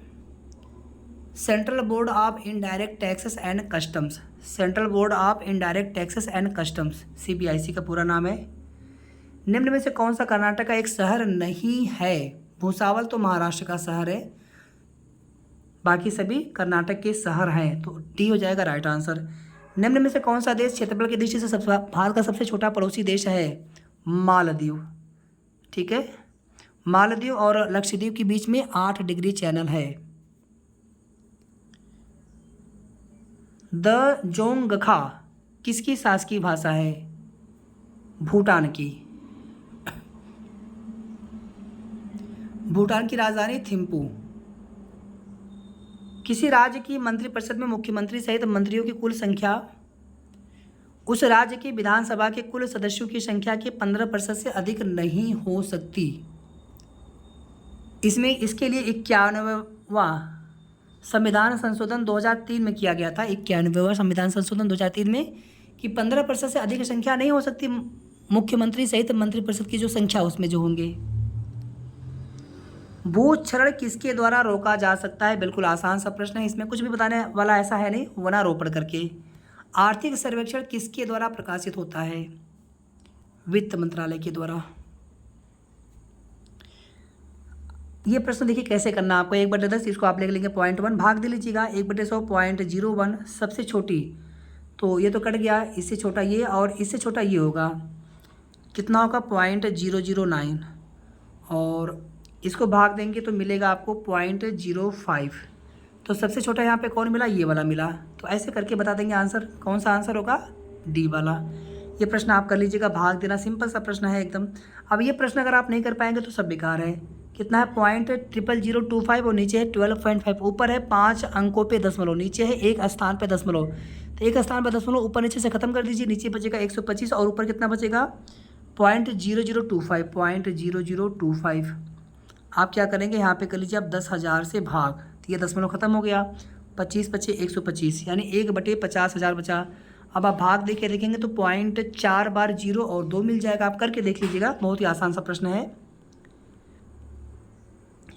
Central board of indirect taxes and customs. Central board of indirect taxes and customs CBIC का पूरा नाम है। निम्न में से कौन सा कर्नाटक का एक शहर नहीं है? भूसावल तो महाराष्ट्र का शहर है, बाकी सभी कर्नाटक के शहर हैं, तो डी हो जाएगा राइट आंसर। निम्न में से कौन सा देश क्षेत्रफल की दृष्टि से भारत का सबसे छोटा पड़ोसी देश है? मालदीव। ठीक है, मालदीव और लक्षद्वीप के बीच में 8 डिग्री चैनल है। द जोंगखा किसकी शासकीय भाषा है? भूटान की। भूटान की राजधानी थिम्पू। किसी राज्य की मंत्रिपरिषद में मुख्यमंत्री सहित मंत्रियों की कुल संख्या उस राज्य की विधानसभा के कुल सदस्यों की संख्या के 15% से अधिक नहीं हो सकती। इसके लिए 91वां संविधान संशोधन 2003 में किया गया था। 91वां संविधान संशोधन 2003 में कि 15% से अधिक संख्या नहीं हो सकती मुख्यमंत्री सहित मंत्रिपरिषद की जो संख्या उसमें जो होंगे। भू क्षरण किसके द्वारा रोका जा सकता है? बिल्कुल आसान सा प्रश्न है, इसमें कुछ भी बताने वाला ऐसा है नहीं, वनारोपण करके। आर्थिक सर्वेक्षण किसके द्वारा प्रकाशित होता है? वित्त मंत्रालय के द्वारा। ये प्रश्न देखिए कैसे करना आपको। 1/10 इसको आप लिख लेंगे 0.1, भाग दे लीजिएगा 1/100 0.01 सबसे छोटी, तो ये तो कट गया, इससे छोटा ये और इससे छोटा ये होगा, कितना होगा 0.009, और इसको भाग देंगे तो मिलेगा आपको 0.05। तो सबसे छोटा यहाँ पे कौन मिला? ये वाला मिला। तो ऐसे करके बता देंगे आंसर, कौन सा आंसर होगा? डी वाला। ये प्रश्न आप कर लीजिएगा, भाग देना सिंपल सा प्रश्न है एकदम। अब ये प्रश्न अगर आप नहीं कर पाएंगे तो सब बेकार है। कितना है? 0.00025 और नीचे है 12.5। ऊपर है 5 अंकों पे दशमलव, नीचे है 1 स्थान पे दशमलव। तो 1 स्थान पे दशमलव ऊपर नीचे से खत्म कर दीजिए, नीचे बचेगा 125 और ऊपर कितना बचेगा? 0.0025। 0.0025 आप क्या करेंगे? यहाँ पे कर लीजिए आप 10,000 से भाग, तो ये दशमलव खत्म हो गया। 25 × 125 यानी 1/50,000 बचा। अब आप भाग दे के देखेंगे तो 0.4 बार 0 और 2 मिल जाएगा। आप करके देख लीजिएगा, बहुत ही आसान सा प्रश्न है।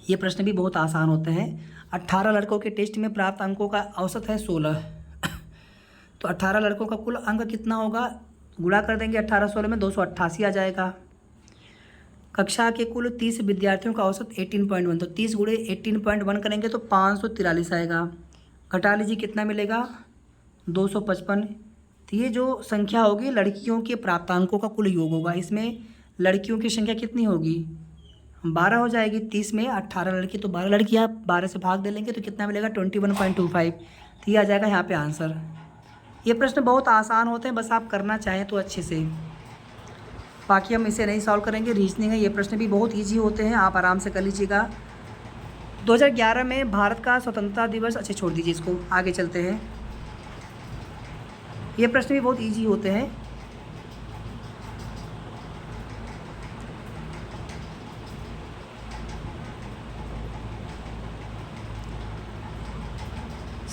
ये प्रश्न भी बहुत आसान होते हैं। 18 लड़कों के टेस्ट में प्राप्त अंकों का औसत है 16। तो 18 लड़कों का कुल अंक कितना होगा? गुणा कर देंगे 18 16 में, 288 आ जाएगा। कक्षा के कुल 30 विद्यार्थियों का औसत 18.1, तो 30 × 18.1 करेंगे तो 543 आएगा। घटा लीजिए कितना मिलेगा? 255। तो ये जो संख्या होगी लड़कियों के प्राप्तांकों का कुल योग होगा। इसमें लड़कियों की संख्या कितनी होगी? 12 हो जाएगी। 30 में 18 लड़की तो 12 लड़कियाँ, 12 से भाग दे लेंगे तो कितना मिलेगा? 21.25। तो ये आ जाएगा यहाँ पे आंसर। ये प्रश्न बहुत आसान होते हैं, बस आप करना चाहें तो अच्छे से। बाकी हम इसे नहीं सॉल्व करेंगे, रीजनिंग है। ये प्रश्न भी बहुत ईजी होते हैं, आप आराम से कर लीजिएगा। 2011 में भारत का स्वतंत्रता दिवस, अच्छा छोड़ दीजिए इसको, आगे चलते हैं। ये प्रश्न भी बहुत इजी होते हैं।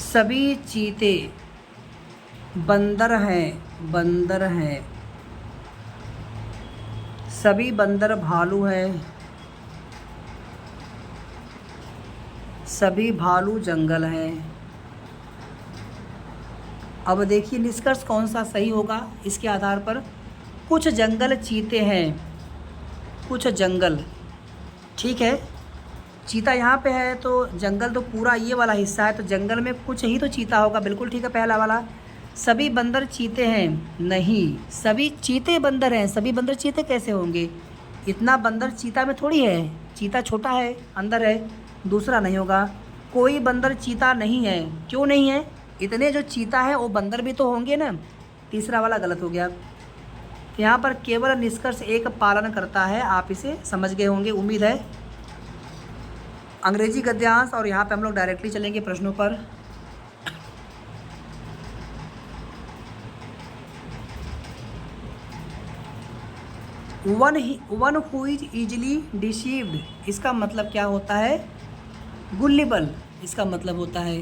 सभी चीते बंदर हैं, बंदर हैं। सभी बंदर भालू हैं। सभी भालू जंगल हैं। अब देखिए निष्कर्ष कौन सा सही होगा इसके आधार पर। कुछ जंगल चीते हैं, कुछ जंगल, ठीक है। चीता यहाँ पे है तो जंगल तो पूरा ये वाला हिस्सा है, तो जंगल में कुछ ही तो चीता होगा, बिल्कुल ठीक है पहला वाला। सभी बंदर चीते हैं, नहीं, सभी चीते बंदर हैं। सभी बंदर चीते कैसे होंगे? इतना बंदर चीता में थोड़ी है, चीता छोटा है, अंदर है। दूसरा नहीं होगा, कोई बंदर चीता नहीं है। क्यों नहीं है? इतने जो चीता है वो बंदर भी तो होंगे ना। तीसरा वाला गलत हो गया। यहाँ पर केवल निष्कर्ष एक पालन करता है, आप इसे समझ गए होंगे उम्मीद है। अंग्रेजी गद्यांश, और यहाँ पे हम लोग डायरेक्टली चलेंगे प्रश्नों पर। One who is easily deceived, इसका मतलब क्या होता है? गुल्लिबल, इसका मतलब होता है।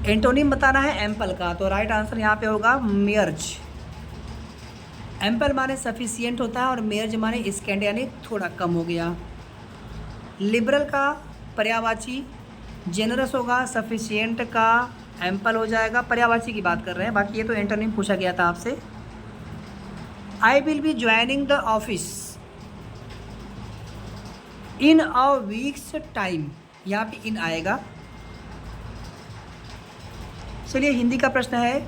एंटोनिम बताना है एम्पल का, तो राइट आंसर यहाँ पे होगा मेयर्ज। एम्पल माने सफिशिएंट होता है और मेयर्ज माने स्कैंड यानी थोड़ा कम हो गया। लिबरल का पर्यायवाची जेनरस होगा, सफिशिएंट का एम्पल हो जाएगा। पर्यायवाची की बात कर रहे हैं, बाकी ये तो एंटोनिम पूछा गया था आपसे। आई will be joining the office in a weeks time, यहाँ पे इन आएगा। चलिए हिंदी का प्रश्न है,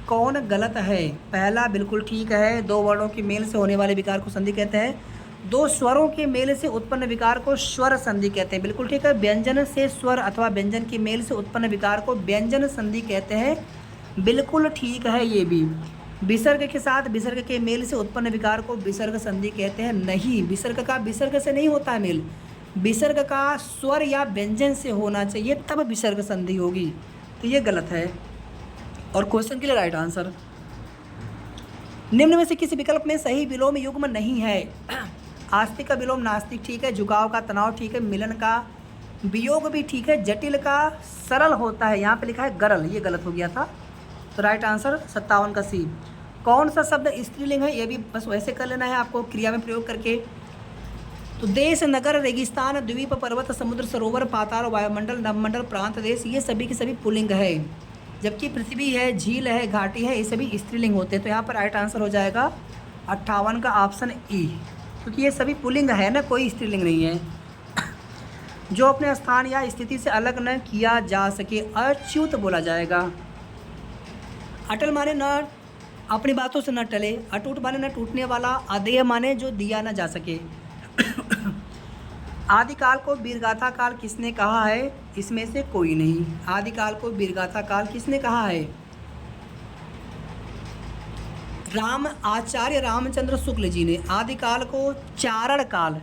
कौन गलत है? पहला बिल्कुल ठीक है, दो वर्णों के मेल से होने वाले विकार को संधि कहते हैं। दो स्वरों के मेल से उत्पन्न विकार को स्वर संधि कहते हैं, बिल्कुल ठीक है। व्यंजन से स्वर अथवा व्यंजन के मेल से उत्पन्न विकार को व्यंजन संधि कहते हैं, बिल्कुल ठीक है ये भी। विसर्ग के साथ विसर्ग के मेल से उत्पन्न विकार को विसर्ग संधि कहते हैं, नहीं, विसर्ग का विसर्ग से नहीं होता है मेल, विसर्ग का स्वर या व्यंजन से होना चाहिए तब विसर्ग संधि होगी, तो ये गलत है। और क्वेश्चन के लिए राइट आंसर, निम्न में से किसी विकल्प में सही विलोम युग्म नहीं है? आस्तिक का विलोम नास्तिक ठीक है, झुकाव का तनाव ठीक है, मिलन का वियोग भी ठीक है, जटिल का सरल होता है, यहाँ पे लिखा है गरल, ये गलत हो गया था। तो राइट आंसर 57 का सी। कौन सा शब्द स्त्रीलिंग है? ये भी बस वैसे कर लेना है आपको क्रिया में प्रयोग करके। तो देश, नगर, रेगिस्तान, द्वीप, पर्वत, समुद्र, सरोवर, पाताल, वायुमंडल, नवमंडल, प्रांत, देश, ये सभी के सभी पुल्लिंग है। जबकि पृथ्वी है, झील है, घाटी है, ये सभी स्त्रीलिंग होते हैं। तो यहाँ पर राइट आंसर हो जाएगा 58 का ऑप्शन ई, क्योंकि ये सभी पुल्लिंग है ना, कोई स्त्रीलिंग नहीं है। जो अपने स्थान या स्थिति से अलग न किया जा सके अच्युत बोला जाएगा। अटल माने न अपनी बातों से न टले, अटूट माने न टूटने वाला, अदेय माने जो दिया न जा सके। आदिकाल को वीरगाथा काल किसने कहा है? इसमें से कोई नहीं। आदिकाल को वीरगाथा काल किसने कहा है? आचार्य रामचंद्र शुक्ल जी ने आदिकाल को चारण काल,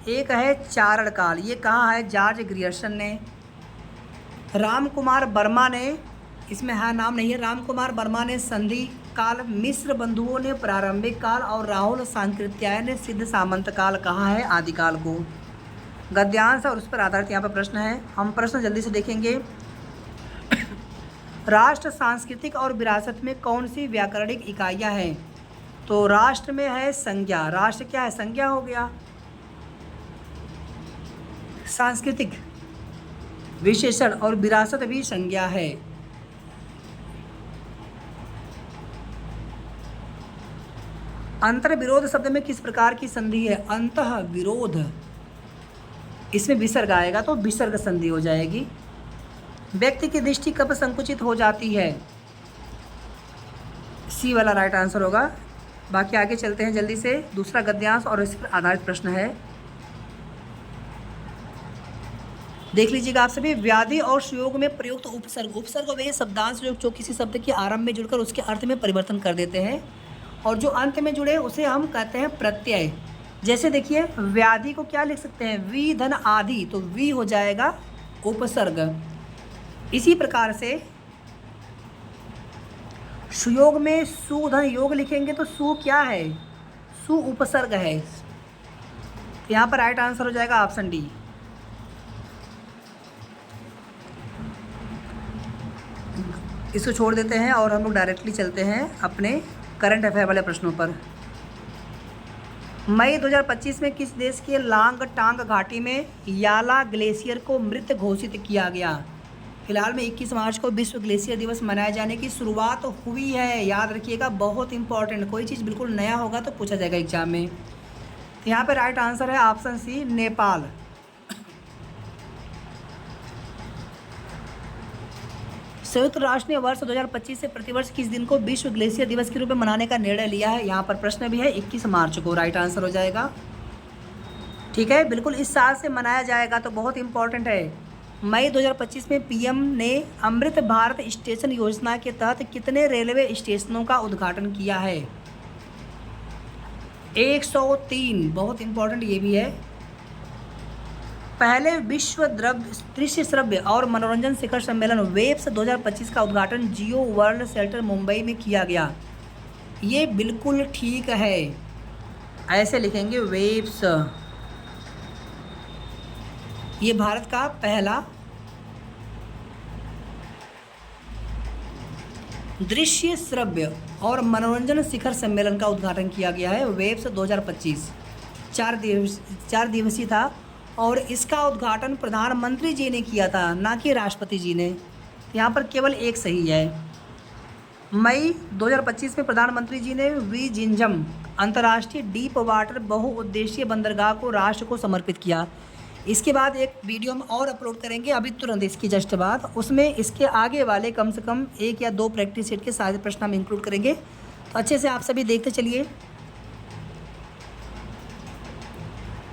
एक है चारण काल, ये कहा है जॉर्ज ग्रियर्सन ने। राम कुमार वर्मा ने, इसमें है नाम नहीं है, राम कुमार वर्मा ने संधि काल, मिश्र बंधुओं ने प्रारंभिक काल और राहुल सांकृत्याय ने सिद्ध सामंत काल कहा है आदिकाल को। गद्यांश और उस पर आधारित यहाँ पर प्रश्न है, हम प्रश्न जल्दी से देखेंगे। राष्ट्र, सांस्कृतिक और विरासत में कौन सी व्याकरणिक इकाइयाँ हैं? तो राष्ट्र में है संज्ञा, राष्ट्र क्या है? संज्ञा हो गया। सांस्कृतिक विशेषण और विरासत भी संज्ञा है। अंतर विरोध शब्द में किस प्रकार की संधि है? अंतः विरोध, इसमें विसर्ग आएगा तो विसर्ग संधि हो जाएगी। व्यक्ति की दृष्टि कब संकुचित हो जाती है? सी वाला राइट आंसर होगा। बाकी आगे चलते हैं जल्दी से। दूसरा गद्यांश और इस पर आधारित प्रश्न है, देख लीजिएगा आप सभी। व्याधि और सुयोग में प्रयुक्त उपसर्ग, उपसर्ग वे शब्दांश जो किसी शब्द के आरंभ में जुड़कर उसके अर्थ में परिवर्तन कर देते हैं, और जो अंत में जुड़े उसे हम कहते हैं प्रत्यय। जैसे देखिए व्याधि को क्या लिख सकते हैं, वी धन आदि, तो वी हो जाएगा उपसर्ग। इसी प्रकार से सुयोग में सु धन योग लिखेंगे तो सु क्या है, सु उपसर्ग है। तो यहाँ पर राइट आंसर हो जाएगा ऑप्शन डी। इसको छोड़ देते हैं और हम लोग डायरेक्टली चलते हैं अपने करंट अफेयर वाले प्रश्नों पर। मई 2025 में किस देश के लांग टांग घाटी में याला ग्लेशियर को मृत घोषित किया गया। फिलहाल में 21 मार्च को विश्व ग्लेशियर दिवस मनाए जाने की शुरुआत हुई है, याद रखिएगा, बहुत इंपॉर्टेंट। कोई चीज़ बिल्कुल नया होगा तो पूछा जाएगा एग्जाम में। तो यहाँ पे राइट आंसर है ऑप्शन सी, नेपाल। संयुक्त राष्ट्र ने वर्ष 2025 से प्रतिवर्ष किस दिन को विश्व ग्लेशियर दिवस के रूप में मनाने का निर्णय लिया है। यहाँ पर प्रश्न भी है 21 मार्च को, राइट आंसर हो जाएगा। ठीक है, बिल्कुल इस साल से मनाया जाएगा, तो बहुत इंपॉर्टेंट है। मई 2025 में पीएम ने अमृत भारत स्टेशन योजना के तहत कितने रेलवे स्टेशनों का उद्घाटन किया है। 103, बहुत इंपॉर्टेंट ये भी है। पहले विश्व दृश्य श्रव्य और मनोरंजन शिखर सम्मेलन वेब्स 2025 का उद्घाटन जियो वर्ल्ड सेंटर मुंबई में किया गया। ये बिल्कुल ठीक है, ऐसे लिखेंगे वेब्स। ये भारत का पहला दृश्य श्रव्य और मनोरंजन शिखर सम्मेलन का उद्घाटन किया गया है, वेब्स 2025। 4 दिवसीय था और इसका उद्घाटन प्रधानमंत्री जी ने किया था, ना कि राष्ट्रपति जी ने। यहाँ पर केवल एक सही है। मई 2025 में प्रधानमंत्री जी ने वी जिंजम अंतर्राष्ट्रीय डीप वाटर बहुउद्देशीय बंदरगाह को राष्ट्र को समर्पित किया। इसके बाद एक वीडियो हम और अपलोड करेंगे अभी तुरंत इसकी जस्ट बाद, उसमें इसके आगे वाले कम से कम 1 या 2 प्रैक्टिस सेट के सारे प्रश्न हम इंक्लूड करेंगे। तो अच्छे से आप सभी देखते चलिए।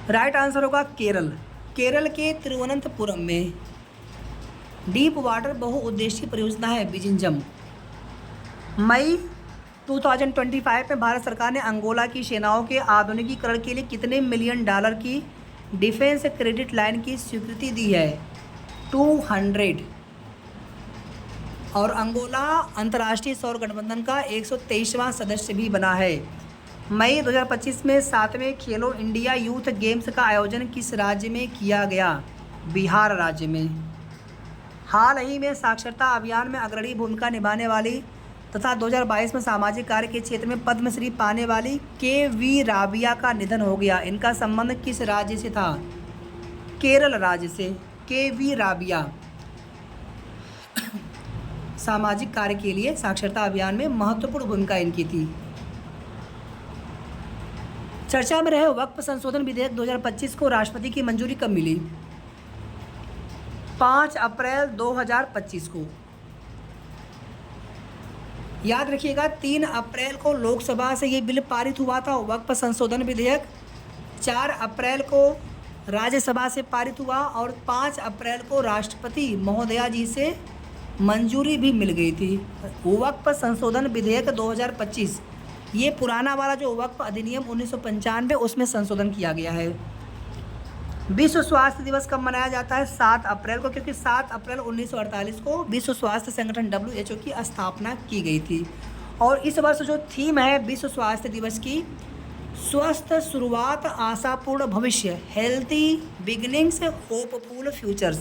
राइट आंसर होगा केरल। केरल के तिरुवनंतपुरम में डीप वाटर बहुउद्देशीय परियोजना है विजिंजम। मई 2025 में भारत सरकार ने अंगोला की सेनाओं के आधुनिकीकरण के लिए कितने मिलियन डॉलर की डिफेंस क्रेडिट लाइन की स्वीकृति दी है। 200। और अंगोला अंतर्राष्ट्रीय सौर गठबंधन का 123वां सदस्य भी बना है। मई 2025 में 7वें खेलो इंडिया यूथ गेम्स का आयोजन किस राज्य में किया गया। बिहार राज्य में। हाल ही में साक्षरता अभियान में अग्रणी भूमिका निभाने वाली तथा 2022 में सामाजिक कार्य के क्षेत्र में पद्मश्री पाने वाली के.वी. राबिया का निधन हो गया। इनका संबंध किस राज्य से था। केरल राज्य से। के.वी. राबिया सामाजिक कार्य के लिए साक्षरता अभियान में महत्वपूर्ण भूमिका इनकी थी। चर्चा में रहे वक्फ संशोधन विधेयक 2025 को राष्ट्रपति की मंजूरी कब मिली। 5 अप्रैल 2025 को। याद रखिएगा 3 अप्रैल को लोकसभा से ये बिल पारित हुआ था वक्फ संशोधन विधेयक। 4 अप्रैल को राज्यसभा से पारित हुआ और 5 अप्रैल को राष्ट्रपति महोदया जी से मंजूरी भी मिल गई थी। वक्फ संशोधन विधेयक 2025, ये पुराना वाला जो वक्फ अधिनियम 1995 उसमें संशोधन किया गया है। विश्व स्वास्थ्य दिवस कब मनाया जाता है। 7 अप्रैल को, क्योंकि 7 अप्रैल 1948 को विश्व स्वास्थ्य संगठन WHO की स्थापना की गई थी। और इस वर्ष जो थीम है विश्व स्वास्थ्य दिवस की, स्वस्थ शुरुआत आशापूर्ण भविष्य, हेल्थी बिगिनिंग्स होपफुल फ्यूचर्स।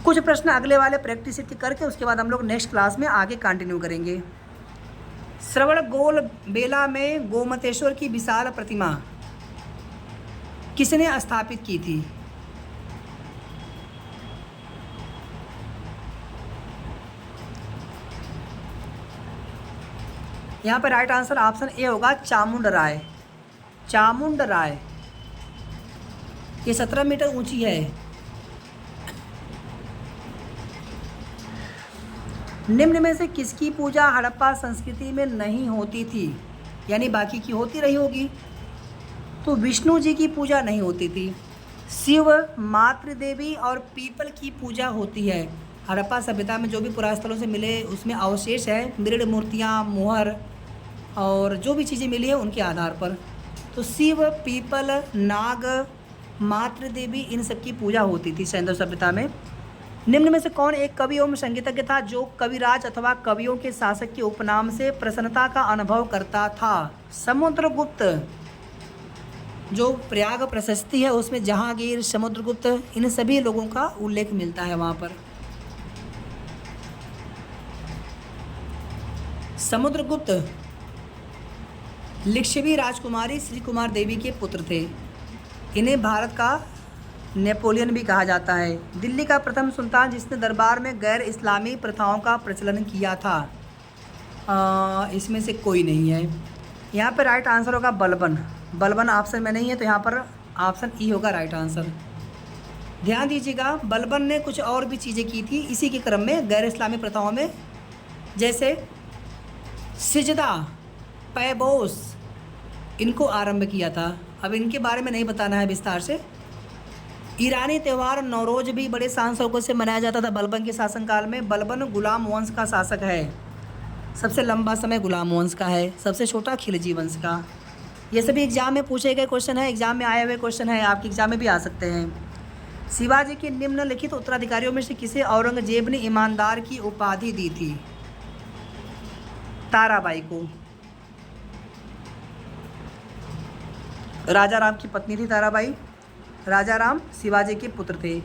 कुछ प्रश्न अगले वाले प्रैक्टिस करके उसके बाद हम लोग नेक्स्ट क्लास में आगे कंटिन्यू करेंगे। श्रवणबेल बेला में गोमतेश्वर की विशाल प्रतिमा किसने स्थापित की थी। यहाँ पर राइट आंसर ऑप्शन ए होगा चामुंड राय। चामुंड राय ये 17 मीटर ऊंची है। निम्न में से किसकी पूजा हड़प्पा संस्कृति में नहीं होती थी, यानी बाकी की होती रही होगी। तो विष्णु जी की पूजा नहीं होती थी। शिव, मातृदेवी और पीपल की पूजा होती है। हड़प्पा सभ्यता में जो भी पुरास्थलों से मिले उसमें अवशेष है, मृण मूर्तियाँ, मुहर और जो भी चीज़ें मिली है उनके आधार पर। तो शिव, पीपल, नाग, मातृ देवी, इन सब की पूजा होती थी सैंधव सभ्यता में। निम्न में से कौन एक कवि एवं संगीतज्ञ था जो कविराज अथवा कवियों के शासक के उपनाम से प्रसन्नता का अनुभव करता था? समुद्रगुप्त। जो प्रयाग प्रशस्ति है उसमें जहांगीर, समुद्रगुप्त, इन सभी लोगों का उल्लेख मिलता है वहाँ पर। समुद्रगुप्त लिच्छवी राजकुमारी श्री कुमार देवी के पुत्र थे। इन्हें भारत का नेपोलियन भी कहा जाता है। दिल्ली का प्रथम सुल्तान जिसने दरबार में गैर इस्लामी प्रथाओं का प्रचलन किया था? इसमें से कोई नहीं है। यहाँ पर राइट आंसर होगा बलबन। बलबन ऑप्शन में नहीं है, तो यहाँ पर ऑप्शन ई होगा राइट आंसर। ध्यान दीजिएगा, बलबन ने कुछ और भी चीज़ें की थी इसी के क्रम में गैर इस्लामी प्रथाओं में, जैसे सिजदा, पैबोस, इनको आरंभ किया था। अब इनके बारे में नहीं बताना है विस्तार से। ईरानी त्यौहार नौरोज भी बड़े शान शौकत से मनाया जाता था बलबन के शासनकाल में। बलबन गुलाम वंश का शासक है। सबसे लंबा समय गुलाम वंश का है, सबसे छोटा खिलजी वंश का। ये सभी एग्जाम में पूछे गए क्वेश्चन है, एग्जाम में आए हुए क्वेश्चन है, आपके एग्जाम में भी आ सकते हैं। शिवाजी के निम्नलिखित उत्तराधिकारियों में से किसे औरंगजेब ने ईमानदार की उपाधि दी थी? ताराबाई को। राजा राम की पत्नी थी ताराबाई। राजा राम शिवाजी के पुत्र थे।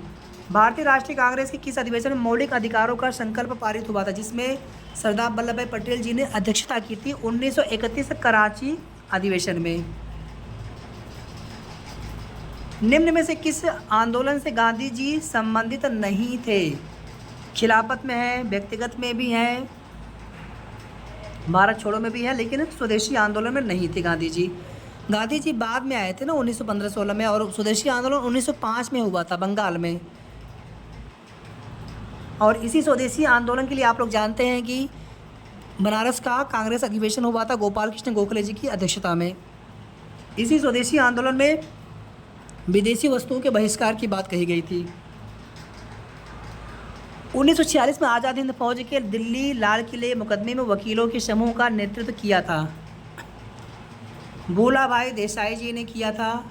भारतीय राष्ट्रीय कांग्रेस के किस अधिवेशन में मौलिक अधिकारों का संकल्प पारित हुआ था, जिसमें सरदार वल्लभ भाई पटेल जी ने अध्यक्षता की थी? 1931 कराची अधिवेशन में। निम्न में से किस आंदोलन से गांधी जी संबंधित नहीं थे? खिलाफत में है, व्यक्तिगत में भी है, भारत छोड़ो में भी है, लेकिन स्वदेशी आंदोलन में नहीं थे गांधी जी। गांधी जी बाद में आए थे ना 1915-16 में, और स्वदेशी आंदोलन 1905 में हुआ था बंगाल में। और इसी स्वदेशी आंदोलन के लिए आप लोग जानते हैं कि बनारस का कांग्रेस अधिवेशन हुआ था गोपाल कृष्ण गोखले जी की अध्यक्षता में। इसी स्वदेशी आंदोलन में विदेशी वस्तुओं के बहिष्कार की बात कही गई थी। 1946 में आज़ाद हिंद फौज के दिल्ली लाल किले मुकदमे में वकीलों के समूह का नेतृत्व किया था? भोला भाई देसाई जी ने किया था।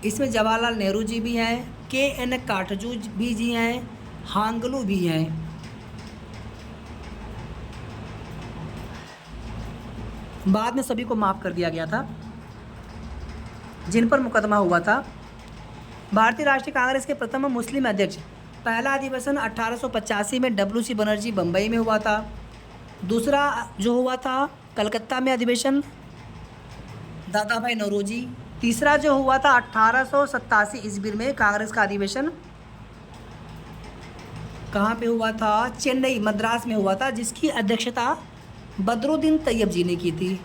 इसमें जवाहरलाल नेहरू जी भी हैं, के.एन. काटजू भी जी हैं, हांगलू भी हैं। बाद में सभी को माफ़ कर दिया गया था जिन पर मुकदमा हुआ था। भारतीय राष्ट्रीय कांग्रेस के प्रथम मुस्लिम अध्यक्ष। पहला अधिवेशन 1885 में W.C. बनर्जी बम्बई में हुआ था। दूसरा जो हुआ था कलकत्ता में अधिवेशन दादा भाई नौरोजी। तीसरा जो हुआ था 1887 ईस्वी में कांग्रेस का अधिवेशन कहाँ पे हुआ था? चेन्नई, मद्रास में हुआ था, जिसकी अध्यक्षता बदरुद्दीन तैयब जी ने की थी।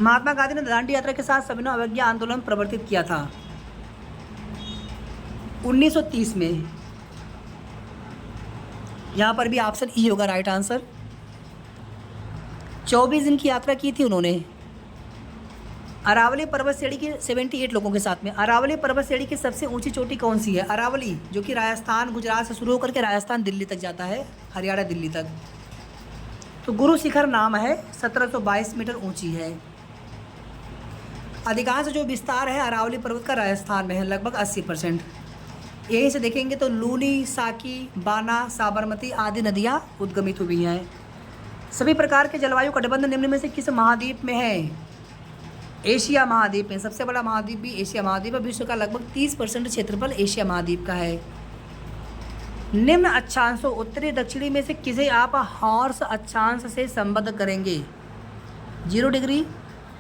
महात्मा गांधी ने दांडी यात्रा के साथ सविनय अवज्ञा आंदोलन प्रवर्तित किया था 1930 में। यहाँ पर भी ऑप्शन ई होगा राइट आंसर। 24 दिन की यात्रा की थी उन्होंने अरावली पर्वत श्रेणी के 78 लोगों के साथ में। अरावली पर्वत श्रेणी की सबसे ऊंची चोटी कौन सी है? अरावली, जो कि राजस्थान गुजरात से शुरू होकर के राजस्थान दिल्ली तक जाता है, हरियाणा दिल्ली तक। तो गुरु शिखर नाम है, 1722 मीटर ऊंची है। अधिकांश जो विस्तार है अरावली पर्वत का राजस्थान में है, लगभग 80%। यहीं से देखेंगे तो लूनी, साकी, बाना, साबरमती आदि नदियाँ उद्गमित हुई हैं। सभी प्रकार के जलवायु कटिबंध निम्न में से किस महाद्वीप में है? एशिया महाद्वीप में। सबसे बड़ा महाद्वीप भी एशिया महाद्वीप है। विश्व का लगभग 30% क्षेत्रफल एशिया महाद्वीप का है। निम्न अक्षांशों उत्तरी दक्षिणी में से किसे आप हॉर्स अक्षांश से संबद्ध करेंगे? 0 डिग्री।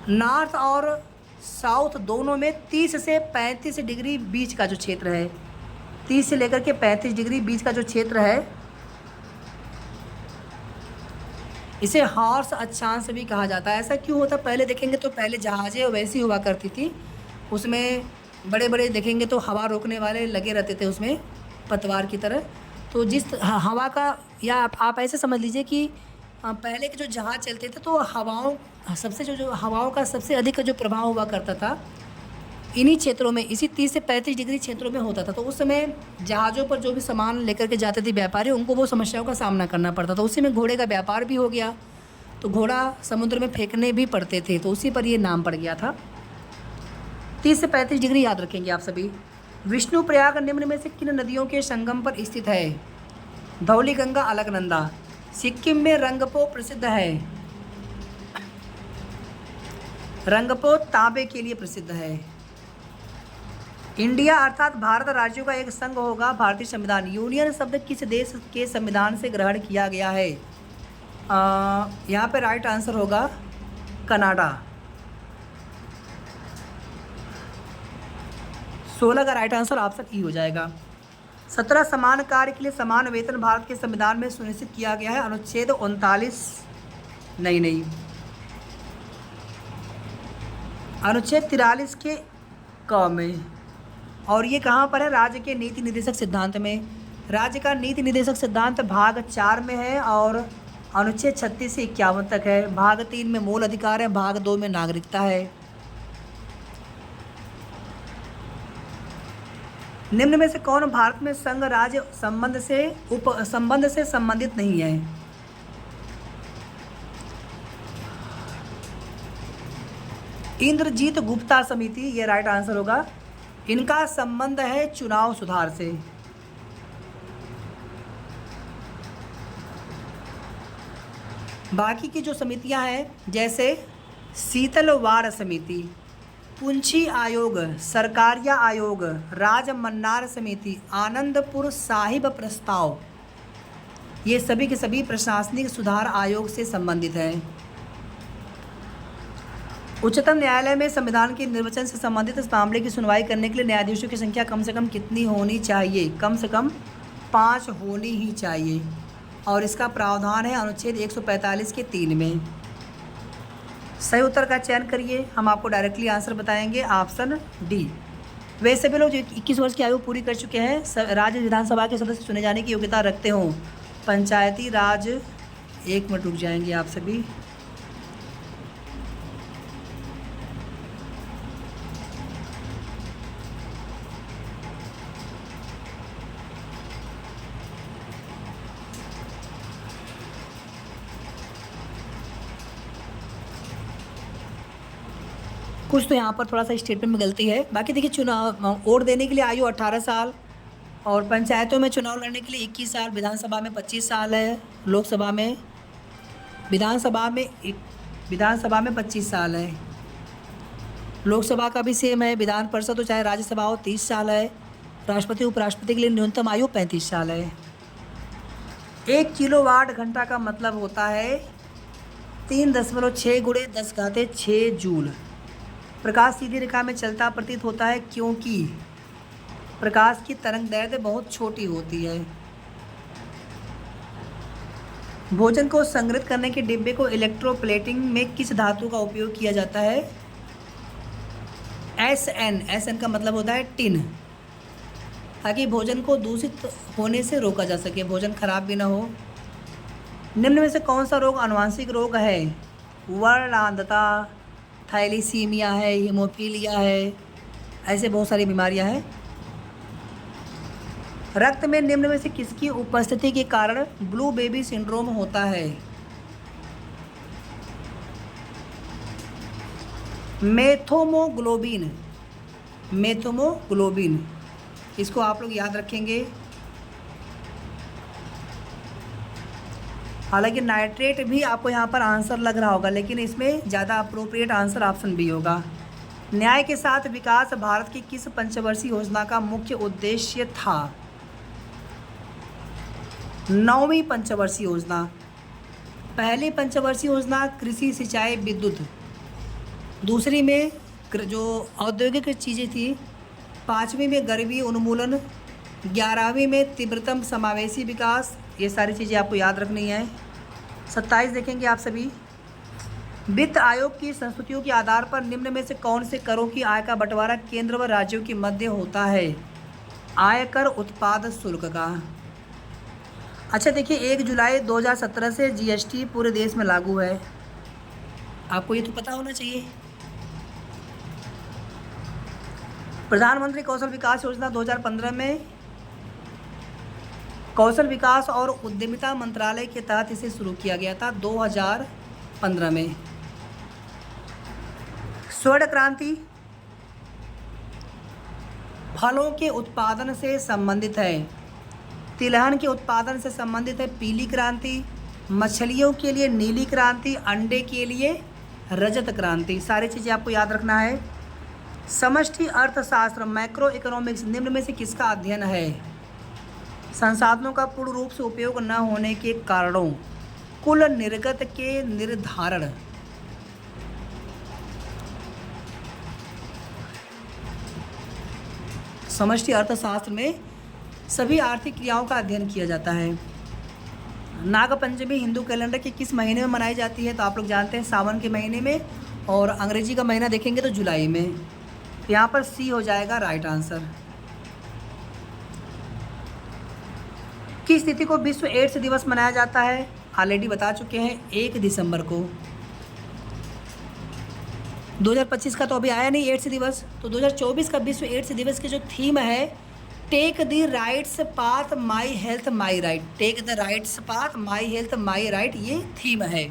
नॉर्थ और साउथ दोनों में 30 से 35 डिग्री बीच का जो क्षेत्र है, 30 से लेकर के 35 डिग्री बीच का जो क्षेत्र है, इसे हॉर्स अक्षांश भी कहा जाता है। ऐसा क्यों होता है? पहले देखेंगे तो पहले जहाज़ें वैसी हुआ करती थी, उसमें बड़े बड़े देखेंगे तो हवा रोकने वाले लगे रहते थे उसमें पतवार की तरह। तो जिस हवा का, या आप ऐसे समझ लीजिए कि पहले के जो जहाज़ चलते थे तो हवाओं का सबसे अधिक जो प्रभाव हुआ करता था इन्हीं क्षेत्रों में, इसी 30 से 35 डिग्री क्षेत्रों में होता था। तो उस समय जहाज़ों पर जो भी सामान लेकर के जाते थे व्यापारी, उनको वो समस्याओं का सामना करना पड़ता था। उसी में घोड़े का व्यापार भी हो गया, तो घोड़ा समुद्र में फेंकने भी पड़ते थे, तो उसी पर ये नाम पड़ गया था। 30 से 35 डिग्री याद रखेंगे आप सभी। विष्णुप्रयाग निम्न में से किन नदियों के संगम पर स्थित है? धौली गंगा, अलकनंदा। सिक्किम में रंगपो प्रसिद्ध है। रंगपो तांबे के लिए प्रसिद्ध है। इंडिया अर्थात भारत राज्यों का एक संघ होगा। भारतीय संविधान, यूनियन शब्द किस देश के संविधान से ग्रहण किया गया है? यहाँ पे राइट आंसर होगा कनाडा। 16 का राइट आंसर ऑप्शन ई हो जाएगा। 17 समान कार्य के लिए समान वेतन भारत के संविधान में सुनिश्चित किया गया है। अनुच्छेद 39 नहीं, अनुच्छेद 43 के क में। और ये कहाँ पर है? राज्य के नीति निर्देशक सिद्धांत में। राज्य का नीति निर्देशक सिद्धांत भाग 4 में है और अनुच्छेद 36 से 51 तक है। भाग 3 में मूल अधिकार है, भाग 2 में नागरिकता है। निम्न में से कौन भारत में संघ राज्य संबंध से संबंधित नहीं है? इंद्रजीत गुप्ता समिति, ये राइट आंसर होगा। इनका संबंध है चुनाव सुधार से। बाकी की जो समितियां हैं, जैसे शीतल वार समिति, पुंछी आयोग, सरकारिया आयोग, राजमन्नार समिति, आनंदपुर साहिब प्रस्ताव, ये सभी के सभी प्रशासनिक सुधार आयोग से संबंधित हैं। उच्चतम न्यायालय में संविधान के निर्वचन से संबंधित इस मामले की सुनवाई करने के लिए न्यायाधीशों की संख्या कम से कम कितनी होनी चाहिए? कम से कम 5 होनी ही चाहिए, और इसका प्रावधान है अनुच्छेद 145 के 3 में। सही उत्तर का चयन करिए, हम आपको डायरेक्टली आंसर बताएंगे, ऑप्शन डी। वे सभी लोग जो 21 वर्ष की आयु पूरी कर चुके हैं, राज्य विधानसभा के सदस्य चुने जाने की योग्यता रखते हों। पंचायती राज, 1 मिनट रुक जाएंगे आप सभी। कुछ तो यहाँ पर थोड़ा सा स्टेटमेंट में गलती है। बाकी देखिए, चुनाव वोट देने के लिए आयु 18 साल, और पंचायतों में चुनाव लड़ने के लिए 21 साल, विधानसभा में 25 साल है, लोकसभा में विधानसभा में 25 साल है। लोकसभा का भी सेम है। विधान परिषद हो चाहे राज्यसभा हो 30 साल है। राष्ट्रपति उपराष्ट्रपति के लिए न्यूनतम आयु 35 साल है। 1 किलोवाट घंटा का मतलब होता है 3.6 × 10⁻6 जूल। प्रकाश सीधी रेखा में चलता प्रतीत होता है क्योंकि प्रकाश की तरंग दैर्घ्य बहुत छोटी होती है। भोजन को संग्रहित करने के डिब्बे को इलेक्ट्रोप्लेटिंग में किस धातु का उपयोग किया जाता है? SN का मतलब होता है टिन, ताकि भोजन को दूषित होने से रोका जा सके, भोजन खराब भी ना हो। निम्न में से कौन सा रोग आनुवांशिक रोग है? वर्णांधता, थैलीसीमिया है, हीमोफीलिया है, ऐसे बहुत सारी बीमारियां हैं। रक्त में निम्न में से किसकी उपस्थिति के कारण ब्लू बेबी सिंड्रोम होता है? मेथोमोग्लोबिन, इसको आप लोग याद रखेंगे। हालांकि नाइट्रेट भी आपको यहाँ पर आंसर लग रहा होगा, लेकिन इसमें ज़्यादा अप्रोप्रिएट आंसर ऑप्शन बी होगा। न्याय के साथ विकास भारत की किस पंचवर्षीय योजना का मुख्य उद्देश्य था? 9वीं पंचवर्षीय योजना। पहली पंचवर्षीय योजना कृषि, सिंचाई, विद्युत। दूसरी में जो औद्योगिक चीज़ें थी। 5वीं में गरीबी उन्मूलन। 11वीं में तीव्रतम समावेशी विकास। ये सारी चीज़ें आपको याद रखनी है। 27 देखेंगे आप सभी। वित्त आयोग की संस्तुतियों के आधार पर निम्न में से कौन से करों की आय का बंटवारा केंद्र व राज्यों के मध्य होता है? आयकर, उत्पाद शुल्क का। अच्छा देखिए, 1 जुलाई 2017 से GST पूरे देश में लागू है। आपको ये तो पता होना चाहिए। प्रधानमंत्री कौशल विकास योजना 2015 में कौशल विकास और उद्यमिता मंत्रालय के तहत इसे शुरू किया गया था 2015 में। स्वर्ण क्रांति फलों के उत्पादन से संबंधित है, तिलहन के उत्पादन से संबंधित है पीली क्रांति, मछलियों के लिए नीली क्रांति, अंडे के लिए रजत क्रांति। सारी चीज़ें आपको याद रखना है। समष्टि अर्थशास्त्र मैक्रो इकोनॉमिक्स निम्न में से किसका अध्ययन है? संसाधनों का पूर्ण रूप से उपयोग न होने के कारणों, कुल निर्गत के निर्धारण, समष्टि अर्थशास्त्र में सभी आर्थिक क्रियाओं का अध्ययन किया जाता है। नागपंचमी हिंदू कैलेंडर के किस महीने में मनाई जाती है? तो आप लोग जानते हैं सावन के महीने में, और अंग्रेजी का महीना देखेंगे तो जुलाई में। यहाँ पर सी हो जाएगा राइट आंसर। किस तिथि को विश्व एड्स दिवस मनाया जाता है? ऑलरेडी बता चुके हैं, 1 दिसंबर को। 2025 का तो अभी आया नहीं एड्स दिवस, तो 2024 का विश्व एड्स दिवस की जो थीम है, take the rights path my health my right, take the rights path my health my right, ये थीम है।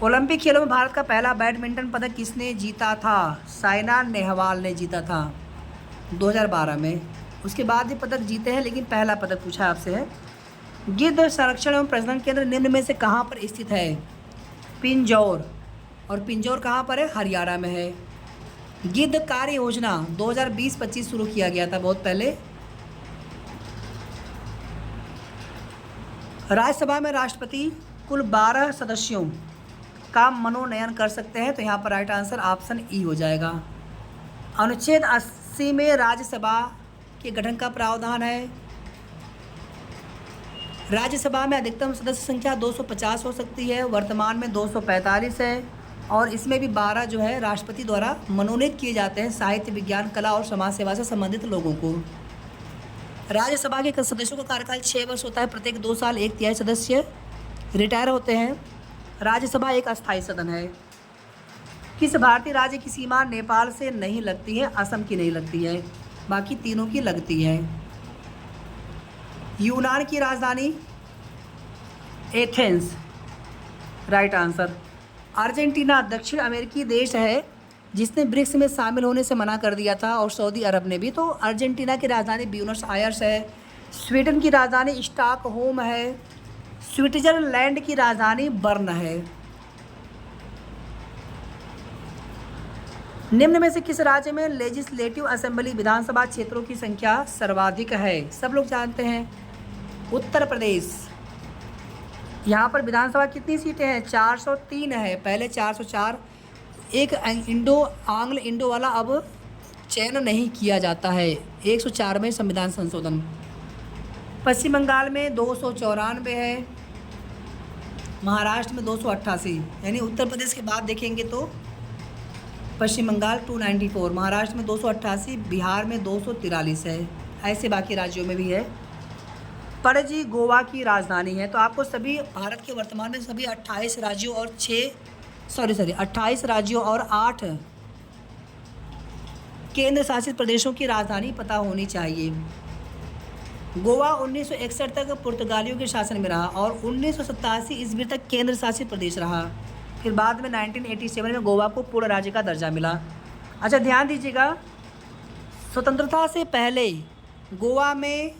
ओलंपिक खेलों में भारत का पहला बैडमिंटन पदक किसने जीता था? साइना नेहवाल ने जीता था 2012 में। उसके बाद भी पदक जीते हैं, लेकिन पहला पदक पूछा आपसे है। गिद्ध संरक्षण एवं प्रजनन केंद्र निम्न में से कहाँ पर स्थित है? पिंजौर, और पिंजौर कहाँ पर है? हरियाणा में है। गिद्ध कार्य योजना 2020-25 शुरू किया गया था बहुत पहले। राज्यसभा में राष्ट्रपति कुल 12 सदस्यों का मनोनयन कर सकते हैं, तो यहाँ पर राइट आंसर ऑप्शन ई हो जाएगा। अनुच्छेद 80 में राज्यसभा के गठन का प्रावधान है। राज्यसभा में अधिकतम सदस्य संख्या 250 हो सकती है, वर्तमान में 245 है, और इसमें भी 12 जो है राष्ट्रपति द्वारा मनोनीत किए जाते हैं साहित्य, विज्ञान, कला और समाज सेवा से संबंधित लोगों को। राज्यसभा के सदस्यों का कार्यकाल 6 वर्ष होता है, प्रत्येक 2 साल 1/3 सदस्य रिटायर होते हैं। राज्यसभा एक अस्थायी सदन है। किस भारतीय राज्य की सीमा नेपाल से नहीं लगती है? असम की नहीं लगती है, बाकी तीनों की लगती है। यूनान की राजधानी? Athens, right answer. अर्जेंटीना दक्षिण अमेरिकी देश है जिसने ब्रिक्स में शामिल होने से मना कर दिया था, और सऊदी अरब ने भी। तो अर्जेंटीना की राजधानी ब्यूनस आयर्स है। स्वीडन की राजधानी स्टॉकहोम है। स्विट्जरलैंड की राजधानी बर्न है। निम्न में से किस राज्य में लेजिस्लेटिव असेंबली विधानसभा क्षेत्रों की संख्या सर्वाधिक है? सब लोग जानते हैं, उत्तर प्रदेश। यहाँ पर विधानसभा कितनी सीटें हैं? 403 है, पहले 404। एक आंग्ल इंडो वाला अब चयन नहीं किया जाता है। 104 में संविधान संशोधन। पश्चिम बंगाल में 294 है, महाराष्ट्र में 288, यानी उत्तर प्रदेश के बाद देखेंगे तो पश्चिम बंगाल 294, महाराष्ट्र में 288, बिहार में 243 है। ऐसे बाकी राज्यों में भी है। पणजी गोवा की राजधानी है। तो आपको सभी भारत के वर्तमान में सभी 28 राज्यों और 28 राज्यों और 8 केंद्र शासित प्रदेशों की राजधानी पता होनी चाहिए। गोवा 1961 तक पुर्तगालियों के शासन में रहा और 1987 ईस्वी तक केंद्र शासित प्रदेश रहा। फिर बाद में 1987 में गोवा को पूर्ण राज्य का दर्जा मिला। अच्छा, ध्यान दीजिएगा, स्वतंत्रता से पहले गोवा में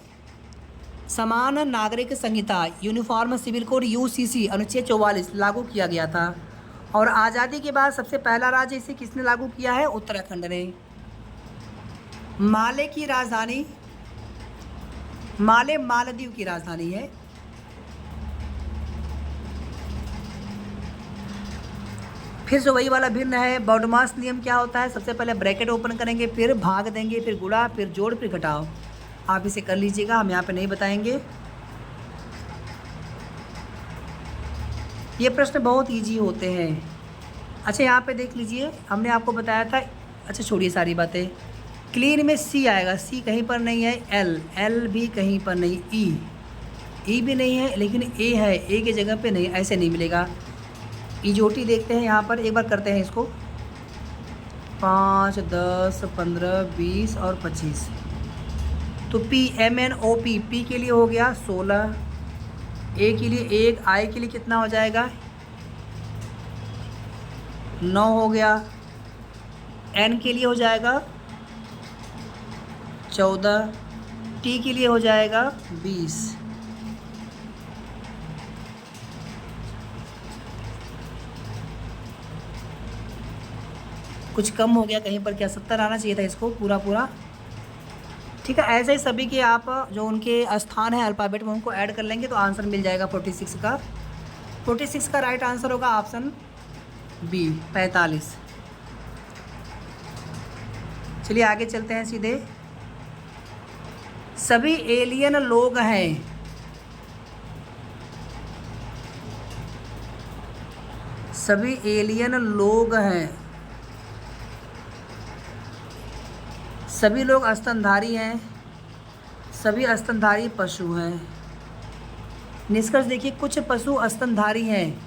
समान नागरिक संहिता यूनिफॉर्म सिविल कोड यूसीसी अनुच्छेद 44 लागू किया गया था, और आज़ादी के बाद सबसे पहला राज्य इसे किसने लागू किया है? उत्तराखंड ने। माले की राजधानी? माले मालदीव की राजधानी है। फिर से वही वाला भिन्न है। बॉडमास नियम क्या होता है? सबसे पहले ब्रैकेट ओपन करेंगे, फिर भाग देंगे, फिर गुणा, फिर जोड़, फिर घटाओ। आप इसे कर लीजिएगा, हम यहाँ पे नहीं बताएंगे। ये प्रश्न बहुत इजी होते हैं। अच्छा, यहाँ पे देख लीजिए, हमने आपको बताया था। अच्छा, छोड़िए सारी बातें। क्लीन में सी आएगा, सी कहीं पर नहीं है। एल भी कहीं पर नहीं। ई भी नहीं है, लेकिन ए है, ए की जगह पे नहीं, ऐसे नहीं मिलेगा। इजोटी देखते हैं यहाँ पर, एक बार करते हैं इसको। 5, 10, 15, 20 और 25। तो PMNOP, पी के लिए हो गया 16, ए के लिए 1, आई के लिए कितना हो जाएगा 9 हो गया, एन के लिए हो जाएगा 14, टी के लिए हो जाएगा 20। कुछ कम हो गया कहीं पर, क्या 70 आना चाहिए था इसको पूरा पूरा। ठीक है, ऐसे ही सभी के आप जो उनके स्थान है अल्फ़ाबेट में उनको ऐड कर लेंगे तो आंसर मिल जाएगा 46 का। 46 का राइट आंसर होगा ऑप्शन बी 45। चलिए आगे चलते हैं सीधे। सभी एलियन लोग हैं, सभी एलियन लोग हैं, सभी लोग स्तनधारी हैं, सभी स्तनधारी पशु हैं। निष्कर्ष देखिए, कुछ पशु स्तनधारी हैं,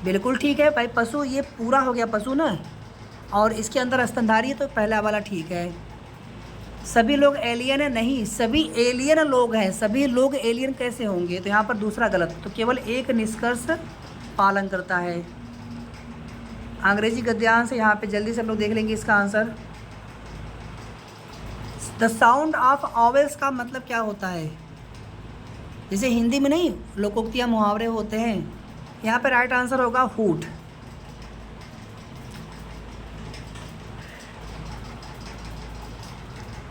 बिल्कुल ठीक है भाई, पशु ये पूरा हो गया पशु ना, और इसके अंदर स्तनधारी है तो पहला वाला ठीक है। सभी लोग एलियन है, नहीं, सभी एलियन लोग हैं, सभी लोग एलियन कैसे होंगे, तो यहाँ पर दूसरा गलत, तो केवल एक निष्कर्ष पालन करता है। अंग्रेजी गद्यांश यहाँ पे जल्दी से हम लोग देख लेंगे इसका आंसर। द साउंड ऑफ ऑवेल्स का मतलब क्या होता है, जैसे हिंदी में नहीं लोकोक्तियाँ मुहावरे होते हैं, यहाँ पे राइट आंसर होगा हूट।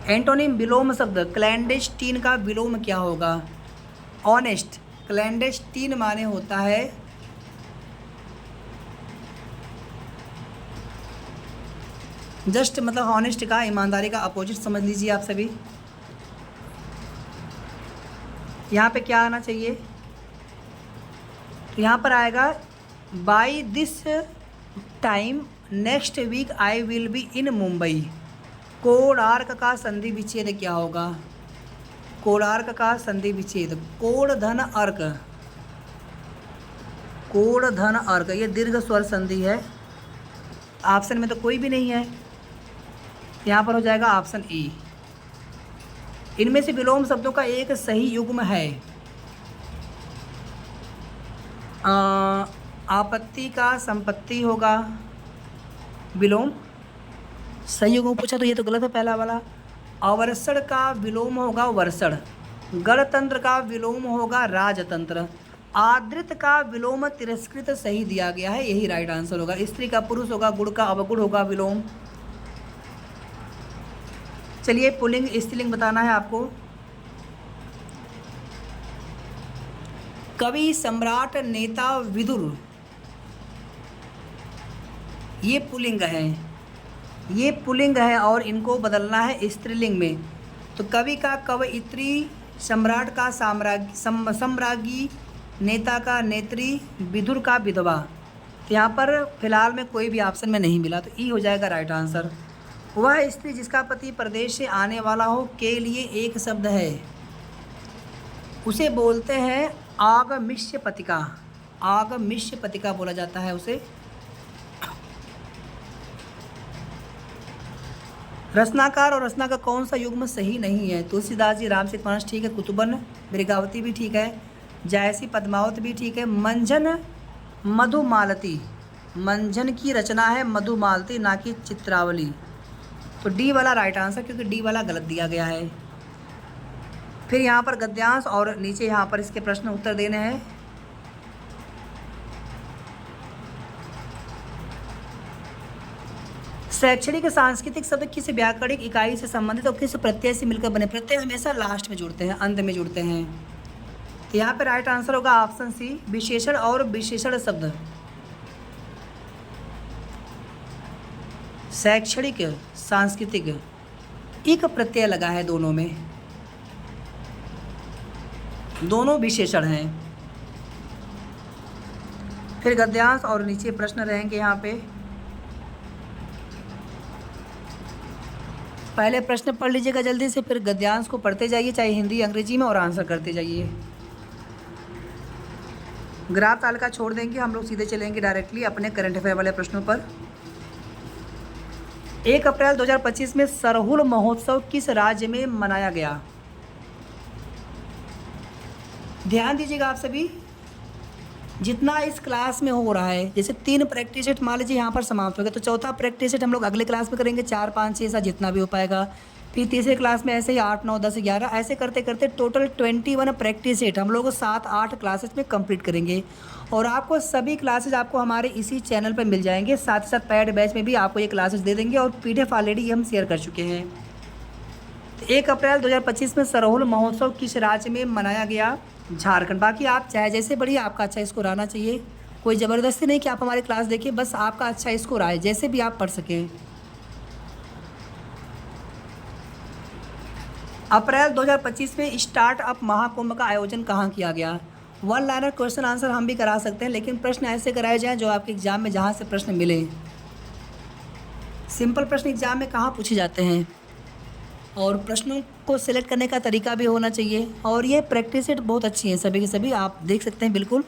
एंटोनिम विलोम शब्द, क्लैंडेस्टीन का विलोम क्या होगा, ऑनेस्ट। क्लैंडेस्टीन माने होता है जस्ट, मतलब ऑनेस्ट का, ईमानदारी का अपोजिट समझ लीजिए आप सभी। यहाँ पे क्या आना चाहिए, तो यहाँ पर आएगा by this time next week I will be in Mumbai. Konark का संधि विच्छेद क्या होगा, कोणार्क का संधि विच्छेद, कोण धन अर्क, कोण धन अर्क, ये दीर्घ स्वर संधि है। ऑप्शन में तो कोई भी नहीं है, यहाँ पर हो जाएगा ऑप्शन ई। इनमें से विलोम शब्दों का एक सही युग्म है, आपत्ति का संपत्ति होगा विलोम, सही युग्म पूछा तो ये तो गलत है पहला वाला। अवर्षण का विलोम होगा वर्षण, गणतंत्र का विलोम होगा राजतंत्र, आदृत का विलोम तिरस्कृत सही दिया गया है, यही राइट आंसर होगा। स्त्री का पुरुष होगा, गुड़ का अवगुण होगा विलोम। चलिए पुल्लिंग स्त्रीलिंग बताना है आपको। कवि सम्राट नेता विदुर, ये पुल्लिंग है, ये पुल्लिंग है और इनको बदलना है स्त्रीलिंग में। तो कवि का कवयित्री, सम्राट का सम्राज्ञी, नेता का नेत्री, विदुर का विधवा। तो यहाँ पर फिलहाल में कोई भी ऑप्शन में नहीं मिला, तो ई हो जाएगा राइट आंसर। वह स्त्री जिसका पति प्रदेश से आने वाला हो के लिए एक शब्द है, उसे बोलते हैं आगमिष्य पतिका, आगमिष्य पतिका बोला जाता है उसे। रचनाकार और रचना का कौन सा युग्म सही नहीं है, तुलसीदास जी, रामसिक मानस ठीक है, कुतुबन मृगावती भी ठीक है, जायसी पद्मावत भी ठीक है, मंझन मधुमालती, मंझन की रचना है मधुमालती ना कि चित्रावली। तो डी वाला राइट आंसर, क्योंकि डी वाला गलत दिया गया है। फिर यहाँ पर गद्यांश और नीचे यहाँ पर इसके प्रश्न उत्तर देने हैं। शैक्षणिक सांस्कृतिक शब्द किस व्याकरणिक इकाई से संबंधित और किस प्रत्यय से मिलकर बने, प्रत्यय हमेशा लास्ट में जुड़ते हैं, अंत में जुड़ते हैं। तो यहाँ पे राइट आंसर होगा ऑप्शन सी, विशेषण और विशेषण शब्द। शैक्षणिक सांस्कृतिक एक प्रत्यय लगा है दोनों में, दोनों विशेषण हैं। फिर गद्यांश और नीचे प्रश्न रहेंगे यहाँ पे। पहले प्रश्न पढ़ लीजिएगा जल्दी से, फिर गद्यांश को पढ़ते जाइए, चाहे हिंदी अंग्रेजी में, और आंसर करते जाइए। ग्राफ तालिका छोड़ देंगे, हम लोग सीधे चलेंगे डायरेक्टली अपने करंट अफेयर वाले प्रश्नों पर। 1 अप्रैल 2025 में सरहुल महोत्सव किस राज्य में मनाया गया? ध्यान दीजिएगा आप सभी, जितना इस क्लास में हो रहा है, जैसे 3 प्रैक्टिस सेट मान लीजिए यहाँ पर समाप्त हो गया, तो चौथा प्रैक्टिस सेट हम लोग अगले क्लास में करेंगे, 4 5 6 7 जितना भी हो पाएगा। फिर तीसरे क्लास में ऐसे ही 8 9 10 11 ऐसे करते करते टोटल 21 प्रैक्टिस सेट हम लोग 7 8 क्लासेस में कंप्लीट करेंगे। और आपको सभी क्लासेज आपको हमारे इसी चैनल पर मिल जाएंगे, साथ ही साथ पैड बैच में भी आपको ये क्लासेज दे देंगे और PDF ऑलरेडी हम शेयर कर चुके हैं। 1 अप्रैल 2025 में सरहुल महोत्सव किस राज्य में मनाया गया? झारखंड। बाकी आप चाहे जैसे बढ़िए, आपका अच्छा स्कोर आना चाहिए, कोई ज़बरदस्ती नहीं कि आप हमारी क्लास देखिए, बस आपका अच्छा स्कोर आए, जैसे भी आप पढ़ सकें। अप्रैल 2025 में स्टार्टअप महाकुंभ का आयोजन कहाँ किया गया? 1 लाइनर क्वेश्चन आंसर हम भी करा सकते हैं, लेकिन प्रश्न ऐसे कराए जाएँ जो आपके एग्जाम में जहाँ से प्रश्न मिले। सिंपल प्रश्न एग्जाम में कहाँ पूछे जाते हैं, और प्रश्नों को सिलेक्ट करने का तरीका भी होना चाहिए। और ये प्रैक्टिस सेट बहुत अच्छी है, सभी के सभी आप देख सकते हैं बिल्कुल।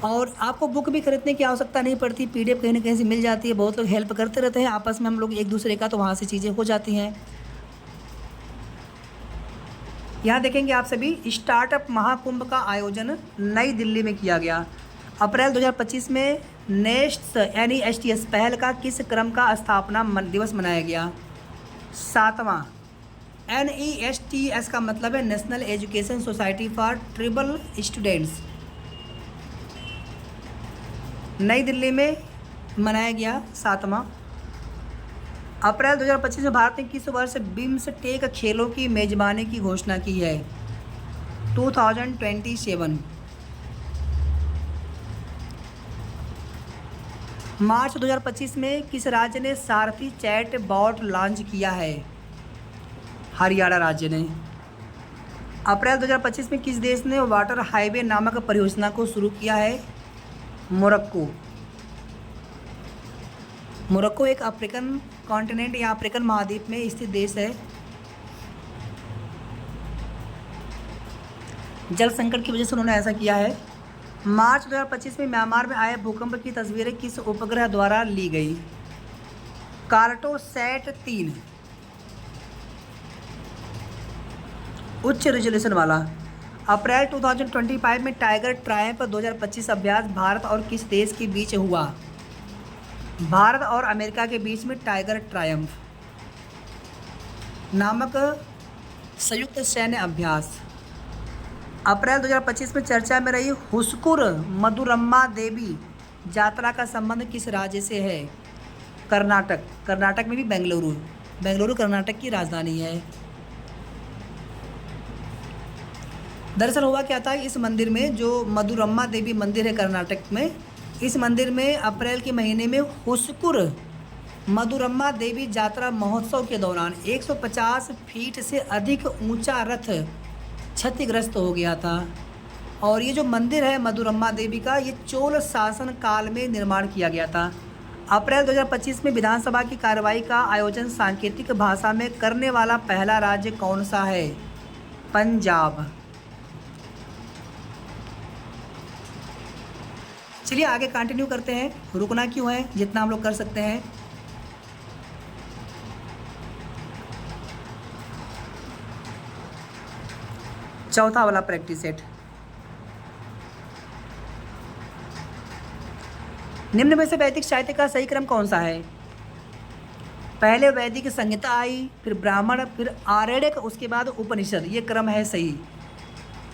और आपको बुक भी खरीदने की आवश्यकता नहीं पड़ती, PDF कहीं ना कहीं से मिल जाती है, बहुत लोग हेल्प करते रहते हैं आपस में हम लोग एक दूसरे का, तो वहाँ से चीज़ें हो जाती हैं। यहाँ देखेंगे आप सभी, स्टार्टअप महाकुंभ का आयोजन नई दिल्ली में किया गया। अप्रैल 2025 में नेस्ट NESTS पहल का किस क्रम का स्थापना दिवस मनाया गया? 7वां। NESTS का मतलब है national education society for tribal students, नई दिल्ली में मनाया गया 7वां। अप्रैल 2025 में भारत ने किस वर्ष बिम्सटेक खेलों की मेजबानी की घोषणा की है? 2027। मार्च 2025 में किस राज्य ने सारथी चैट बॉट लॉन्च किया है? हरियाणा राज्य ने। अप्रैल 2025 में किस देश ने वाटर हाईवे नामक परियोजना को शुरू किया है? मोरक्को। मोरक्को एक अफ्रीकन कॉन्टिनेंट या अफ्रीकन महाद्वीप में स्थित देश है। जल संकट की वजह से उन्होंने ऐसा किया है। मार्च 2025 में म्यांमार में आए भूकंप की तस्वीरें किस उपग्रह द्वारा ली गई? कार्टोसैट 3, उच्च रिजोल्यूशन वाला। अप्रैल 2025 में टाइगर ट्रायम्फ 2025 अभ्यास भारत और किस देश के बीच हुआ? भारत और अमेरिका के बीच में टाइगर ट्रायम्फ नामक संयुक्त सैन्य अभ्यास। अप्रैल 2025 में चर्चा में रही हुस्कुर मधुरम्मा देवी यात्रा का संबंध किस राज्य से है? कर्नाटक। कर्नाटक में भी बेंगलुरु, बेंगलुरु कर्नाटक की राजधानी है। दरअसल हुआ क्या था, इस मंदिर में जो मधुरम्मा देवी मंदिर है कर्नाटक में, इस मंदिर में अप्रैल के महीने में हुस्कुर मधुरम्मा देवी यात्रा महोत्सव के दौरान 150 फीट से अधिक ऊंचा रथ क्षतिग्रस्त हो गया था। और ये जो मंदिर है मधुरम्मा देवी का, ये चोल शासन काल में निर्माण किया गया था। अप्रैल 2025 में विधानसभा की कार्रवाई का आयोजन सांकेतिक भाषा में करने वाला पहला राज्य कौन सा है? पंजाब। चलिए आगे कंटिन्यू करते हैं, रुकना क्यों है, जितना हम लोग कर सकते हैं। चौथा वाला प्रैक्टिस सेट। निम्न में से वैदिक साहित्य का सही क्रम कौन सा है? पहले वैदिक संहिता आई, फिर ब्राह्मण, फिर आरण्यक, उसके बाद उपनिषद, ये क्रम है सही।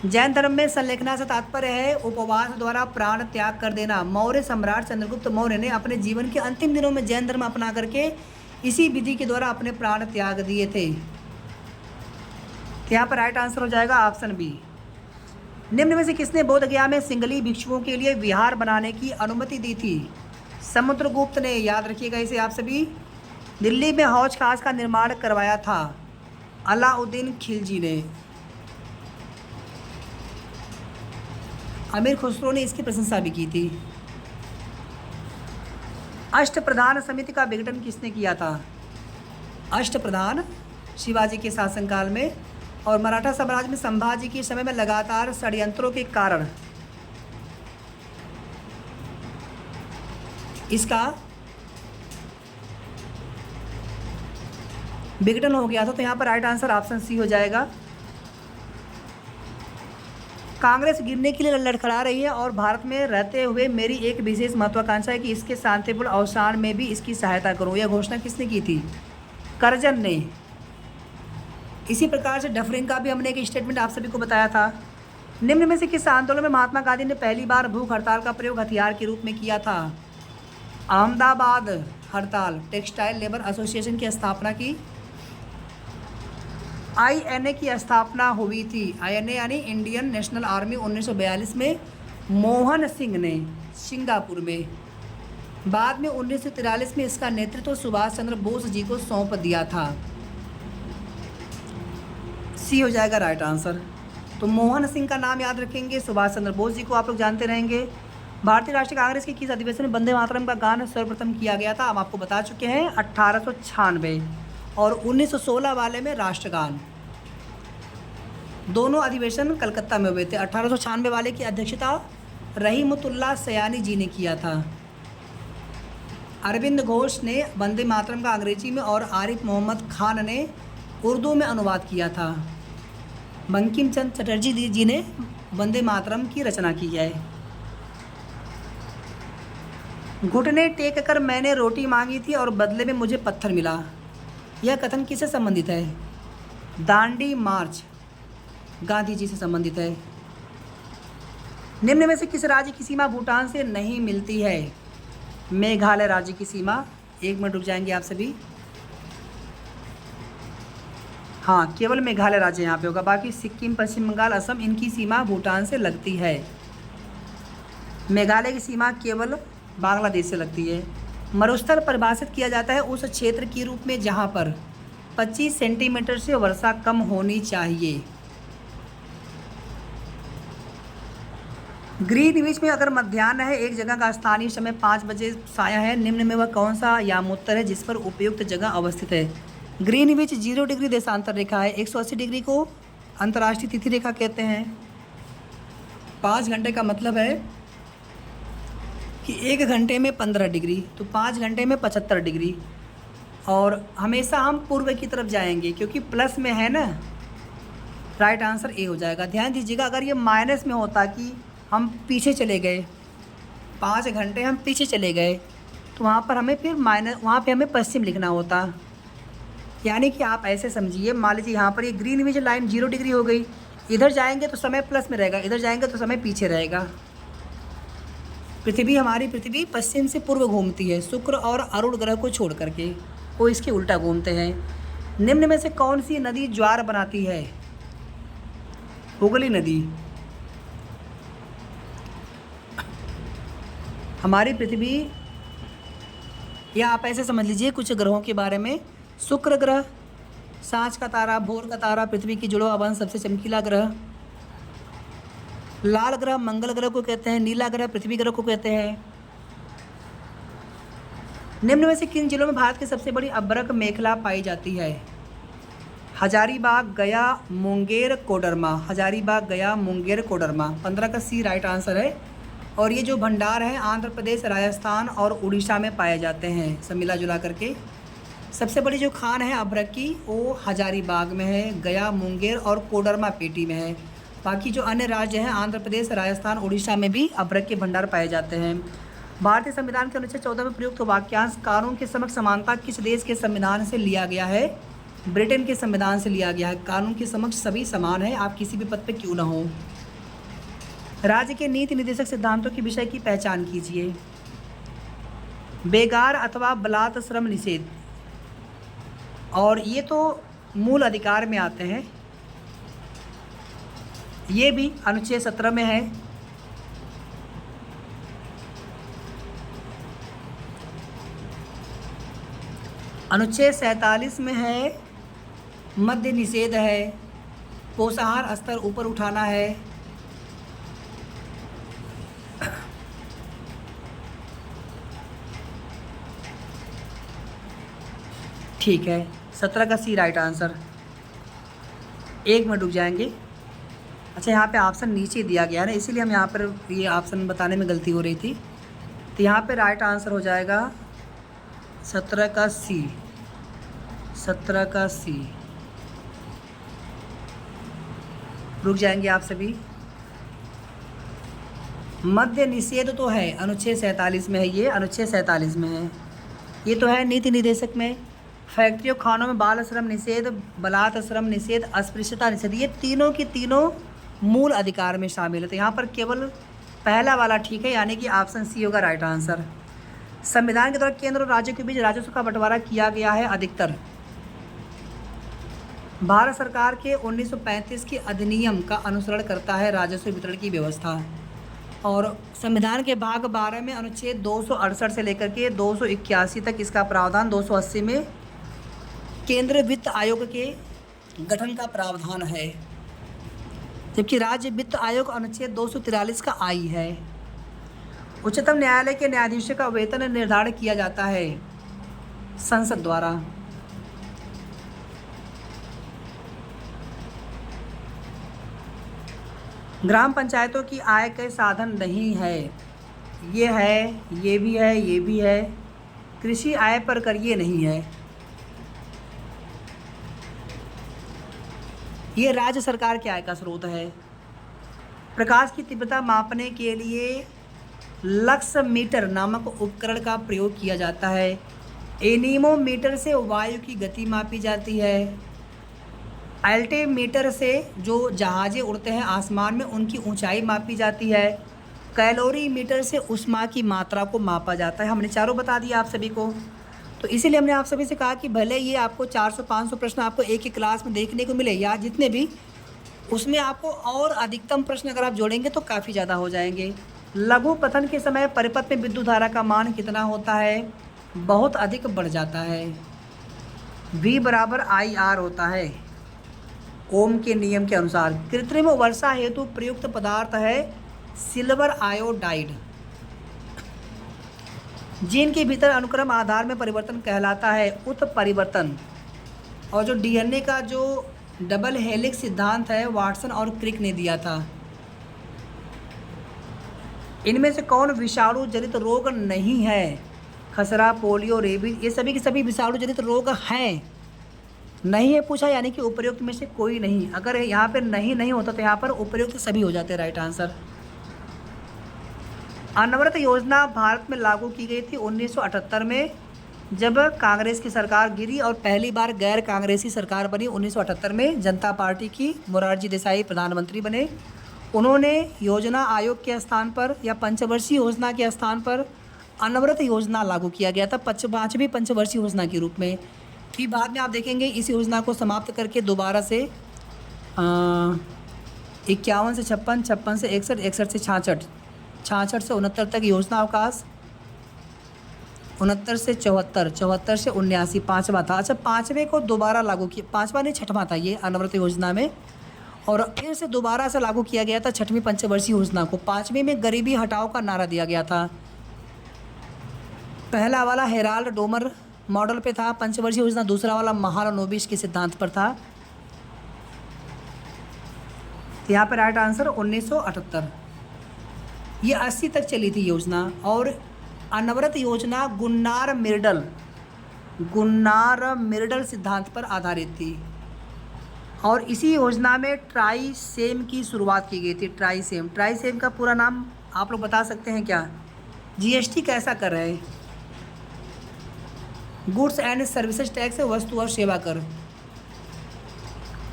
जैन धर्म में संलेखना से तात्पर्य है उपवास द्वारा प्राण त्याग कर देना। मौर्य सम्राट चंद्रगुप्त मौर्य ने अपने जीवन के अंतिम दिनों में जैन धर्म अपना करके इसी विधि के द्वारा अपने प्राण त्याग दिए थे। यहाँ पर राइट आंसर हो जाएगा ऑप्शन बी। निम्न में से किसने बोध गया में सिंगली भिक्षुओं के लिए विहार बनाने की अनुमति दी थी? समुद्रगुप्त ने, याद रखिएगा इसे आप सभी। दिल्ली में हौज खास का निर्माण करवाया था अलाउद्दीन खिलजी ने। अमीर खुसरो ने इसकी प्रशंसा भी की थी। अष्टप्रधान समिति का विघटन किसने किया था? अष्टप्रधान शिवाजी के शासनकाल में। और मराठा साम्राज्य में संभाजी के समय में लगातार षड्यंत्रों के कारण इसका विघटन हो गया था। तो यहाँ पर राइट आंसर ऑप्शन सी हो जाएगा। कांग्रेस गिरने के लिए लड़खड़ा रही है और भारत में रहते हुए मेरी एक विशेष महत्वाकांक्षा है कि इसके शांतिपूर्ण अवसान में भी इसकी सहायता करूं। यह घोषणा किसने की थी? करजन ने। इसी प्रकार से डफरिन का भी हमने एक स्टेटमेंट आप सभी को बताया था। निम्न में से किस आंदोलन में महात्मा गांधी ने पहली बार भूख हड़ताल का प्रयोग हथियार के रूप में किया था? अहमदाबाद हड़ताल। टेक्सटाइल लेबर एसोसिएशन की स्थापना की। आईएनए की स्थापना हुई थी। आईएनए यानी इंडियन नेशनल आर्मी 1942 में मोहन सिंह ने सिंगापुर में। बाद में 1943 में इसका नेतृत्व सुभाष चंद्र बोस जी को सौंप दिया था। सी हो जाएगा राइट आंसर। तो मोहन सिंह का नाम याद रखेंगे, सुभाष चंद्र बोस जी को आप लोग जानते रहेंगे। भारतीय राष्ट्रीय कांग्रेस के किस अधिवेशन में वंदे मातरम का गान सर्वप्रथम किया गया था? हम आपको बता चुके हैं 1896 और 1916 वाले में राष्ट्रगान। दोनों अधिवेशन कलकत्ता में हुए थे। 1896 वाले की अध्यक्षता रहीमतुल्लाह सयानी जी ने किया था। अरविंद घोष ने वंदे मातरम का अंग्रेजी में और आरिफ मोहम्मद खान ने उर्दू में अनुवाद किया था। बंकिम चंद्र चटर्जी जी ने वंदे मातरम की रचना की है। घुटने टेक कर मैंने रोटी मांगी थी और बदले में मुझे पत्थर मिला। यह कथन किससे संबंधित है? दांडी मार्च गांधी जी से संबंधित है। निम्न में से किस राज्य की सीमा भूटान से नहीं मिलती है? मेघालय राज्य की सीमा। एक मिनट रुक जाएंगे आप सभी। हाँ, केवल मेघालय राज्य यहाँ पे होगा, बाकी सिक्किम, पश्चिम बंगाल, असम, इनकी सीमा भूटान से लगती है। मेघालय की सीमा केवल बांग्लादेश से लगती है। मरुस्थल परिभाषित किया जाता है उस क्षेत्र के रूप में जहाँ पर 25 सेंटीमीटर से वर्षा कम होनी चाहिए। ग्रीनविच में अगर मध्याह्न है, एक जगह का स्थानीय समय 5 बजे साया है, निम्न में वह कौन सा यामोत्तर है जिस पर उपयुक्त जगह अवस्थित है? ग्रीनविच 0 डिग्री देशांतर रेखा है। 180 डिग्री को अंतर्राष्ट्रीय तिथि रेखा कहते हैं। 5 घंटे का मतलब है कि 1 घंटे में 15 डिग्री, तो 5 घंटे में 75 डिग्री। और हमेशा हम पूर्व की तरफ जाएंगे क्योंकि प्लस में है ना। राइट आंसर ए हो जाएगा। ध्यान दीजिएगा, अगर ये माइनस में होता कि हम पीछे चले गए, 5 घंटे हम पीछे चले गए, तो वहाँ पर हमें फिर वहाँ पे हमें पश्चिम लिखना होता। यानी कि आप ऐसे समझिए, मान लीजिए यहाँ पर ये ग्रीनविच लाइन 0 डिग्री हो गई, इधर जाएंगे तो समय प्लस में रहेगा, इधर जाएंगे तो समय पीछे रहेगा। हमारी पृथ्वी पश्चिम से पूर्व घूमती है, शुक्र और अरुण ग्रह को छोड़ करके, वो इसके उल्टा घूमते हैं। निम्न में से कौन सी नदी ज्वार बनाती है? हुगली नदी। हमारी पृथ्वी, या आप ऐसे समझ लीजिए कुछ ग्रहों के बारे में, शुक्र ग्रह, सांझ का तारा, भोर का तारा, पृथ्वी की जुड़वा बंध सबसे चमकीला ग्रह। लाल ग्रह मंगल ग्रह को कहते हैं, नीला ग्रह पृथ्वी ग्रह को कहते हैं। निम्न में से किन जिलों में भारत की सबसे बड़ी अभ्रक मेखला पाई जाती है? हजारीबाग, गया, मुंगेर, कोडरमा। हजारीबाग, गया, मुंगेर, कोडरमा। 15 का सी राइट आंसर है। और ये जो भंडार हैं आंध्र प्रदेश, राजस्थान और उड़ीसा में पाए जाते हैं, सब मिला जुला करके। सबसे बड़ी जो खान है अभ्रक की, वो हजारीबाग में है, गया, मुंगेर और कोडरमा पेटी में है। बाकी जो अन्य राज्य हैं आंध्र प्रदेश, राजस्थान, उड़ीसा में भी अभ्रक के भंडार पाए जाते हैं। भारतीय संविधान के अनुच्छेद 14 में प्रयुक्त वाक्यांश कानून के समक्ष समानता किस देश के संविधान से लिया गया है? ब्रिटेन के संविधान से लिया गया है। कानून के समक्ष सभी समान हैं, आप किसी भी पद पर क्यों ना हो। राज्य के नीति निर्देशक सिद्धांतों के विषय की पहचान कीजिए। बेगार अथवा बलात् श्रम निषेध, और ये तो मूल अधिकार में आते हैं, ये भी अनुच्छेद 17 में है। अनुच्छेद 47 में है, मद्य निषेध है, पोषाहार स्तर ऊपर उठाना है। ठीक है, 17 का सी राइट आंसर। एक मिनट रुक जाएंगे। अच्छा, यहाँ पे ऑप्शन नीचे दिया गया है ना, इसीलिए हम यहाँ पर ये ऑप्शन बताने में गलती हो रही थी। तो यहाँ पे राइट आंसर हो जाएगा 17 का सी। 17 का सी। रुक जाएंगे आप सभी। मद्य निषेध तो है, अनुच्छेद 47 में है, ये अनुच्छेद 47 में है। ये तो है नीति निर्देशक में। फैक्ट्री और खानों में बाल श्रम निषेध, बलात् श्रम निषेध, अस्पृश्यता निषेध, ये तीनों की तीनों मूल अधिकार में शामिल है। तो यहाँ पर केवल पहला वाला ठीक है, यानी कि ऑप्शन सी होगा राइट आंसर। संविधान के द्वारा केंद्र और राज्यों के बीच राजस्व का बंटवारा किया गया है अधिकतर। भारत सरकार के 1935 के अधिनियम का अनुसरण करता है राजस्व वितरण की व्यवस्था। और संविधान के भाग 12 में अनुच्छेद 268 से लेकर के 281 तक इसका प्रावधान, 280 में केंद्रीय वित्त आयोग के गठन का प्रावधान है, जबकि राज्य वित्त आयोग अनुच्छेद 243 का आई है। उच्चतम न्यायालय के न्यायाधीशों का वेतन निर्धारण किया जाता है संसद द्वारा। ग्राम पंचायतों की आय के साधन नहीं है, ये है, ये भी है, ये भी है। कृषि आय पर कर ये नहीं है। ये राज्य सरकार की आय का स्रोत है। प्रकाश की तीव्रता मापने के लिए लक्स मीटर नामक उपकरण का प्रयोग किया जाता है। एनीमोमीटर से वायु की गति मापी जाती है। अल्टीमीटर से जो जहाज़ें उड़ते हैं आसमान में उनकी ऊंचाई मापी जाती है। कैलोरी मीटर से ऊष्मा की मात्रा को मापा जाता है। हमने चारों बता दिया आप सभी को। तो इसीलिए हमने आप सभी से कहा कि भले ये आपको 400-500 प्रश्न आपको एक ही क्लास में देखने को मिले या जितने भी, उसमें आपको और अधिकतम प्रश्न अगर आप जोड़ेंगे तो काफ़ी ज़्यादा हो जाएंगे। लघु पतन के समय परिपथ में विद्युत धारा का मान कितना होता है? बहुत अधिक बढ़ जाता है। V बराबर IR होता है ओम के नियम के अनुसार। कृत्रिम वर्षा हेतु प्रयुक्त पदार्थ है सिल्वर आयोडाइड, जिनके भीतर अनुक्रम आधार में परिवर्तन कहलाता है उत्परिवर्तन। और जो DNA का जो डबल हेलिक्स सिद्धांत है वाटसन और क्रिक ने दिया था। इनमें से कौन विषाणु जनित रोग नहीं है? खसरा, पोलियो, रेबीज, ये सभी के सभी विषाणु जनित रोग हैं। नहीं है पूछा, यानी कि उपयुक्त में से कोई नहीं। अगर यहाँ पर नहीं होता तो यहाँ पर उपयुक्त सभी हो जाते। Right answer. अनवरत योजना भारत में लागू की गई थी 1978 में, जब कांग्रेस की सरकार गिरी और पहली बार गैर कांग्रेसी सरकार बनी 1978 में। जनता पार्टी की मोरारजी देसाई प्रधानमंत्री बने। उन्होंने योजना आयोग के स्थान पर या पंचवर्षीय योजना के स्थान पर अनवरत योजना लागू किया गया था 5वीं पंचवर्षीय योजना के रूप में। फिर बाद में आप देखेंगे इस योजना को समाप्त करके दोबारा से 51 से 56, 56 से 61, 61 से 66, 66 से 69 तक योजना अवकाश, 69 से 74, 74 से 79, 5वां था। अच्छा, 5वें को दोबारा लागू किया, 5वां नहीं 6वां था ये अनवरत योजना में, और फिर से दोबारा से लागू किया गया था 6वीं पंचवर्षीय योजना को। 5वीं में गरीबी हटाओ का नारा दिया गया था। पहला वाला हेराल्ड डोमर मॉडल पे था पंचवर्षीय योजना, दूसरा वाला महालनोबिस के सिद्धांत पर था। यहाँ पर राइट आंसर 1978। ये 80 तक चली थी योजना। और अनवरत योजना गुन्नार मिर्डल सिद्धांत पर आधारित थी। और इसी योजना में ट्राइसेम की शुरुआत की गई थी। ट्राइसेम का पूरा नाम आप लोग बता सकते हैं क्या? GST कैसा कर रहे हैं? गुड्स एंड सर्विसेज टैक्स, वस्तु और सेवा कर।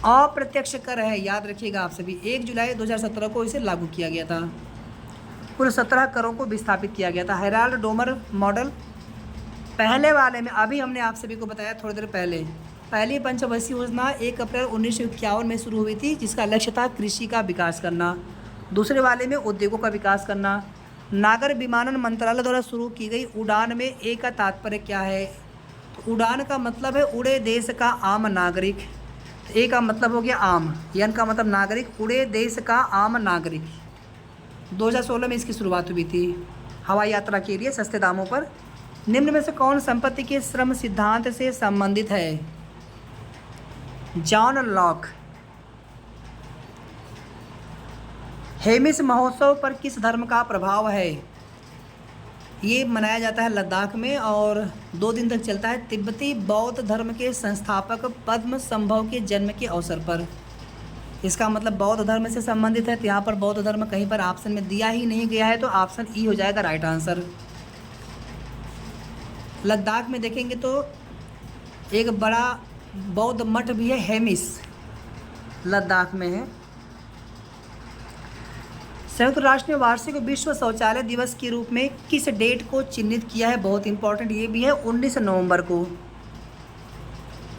अप्रत्यक्ष कर है, याद रखिएगा आप सभी। 1 जुलाई 2017 को इसे लागू किया गया था। कुल 17 करों को विस्थापित किया गया था। हेराल्ड डोमर मॉडल पहले वाले में अभी हमने आप सभी को बताया थोड़ी देर पहले। पहली पंचवर्षीय योजना 1 अप्रैल 1951 में शुरू हुई थी, जिसका लक्ष्य था कृषि का विकास करना। दूसरे वाले में उद्योगों का विकास करना। नागर विमानन मंत्रालय द्वारा शुरू की गई उड़ान में ए का तात्पर्य क्या है? तो उड़ान का मतलब है उड़े देश का आम नागरिक। तो ए का मतलब हो गया आम, एन का मतलब नागरिक, उड़े देश का आम नागरिक। 2016 में इसकी शुरुआत हुई थी हवाई यात्रा के लिए सस्ते दामों पर। निम्न में से कौन संपत्ति के श्रम सिद्धांत से संबंधित है? John Locke. हेमिस महोत्सव पर किस धर्म का प्रभाव है? ये मनाया जाता है लद्दाख में और 2 दिन तक चलता है। तिब्बती बौद्ध धर्म के संस्थापक पद्म संभव के जन्म के अवसर पर। इसका मतलब बौद्ध धर्म से संबंधित है, तो यहाँ पर बौद्ध धर्म कहीं पर ऑप्शन में दिया ही नहीं गया है, तो ऑप्शन ई हो जाएगा राइट आंसर। लद्दाख में देखेंगे तो एक बड़ा बौद्ध मठ भी है, हेमिस लद्दाख में है। संयुक्त राष्ट्र ने वार्षिक विश्व शौचालय दिवस के रूप में किस डेट को चिन्हित किया है? बहुत इंपॉर्टेंट ये भी है, 19 नवंबर को।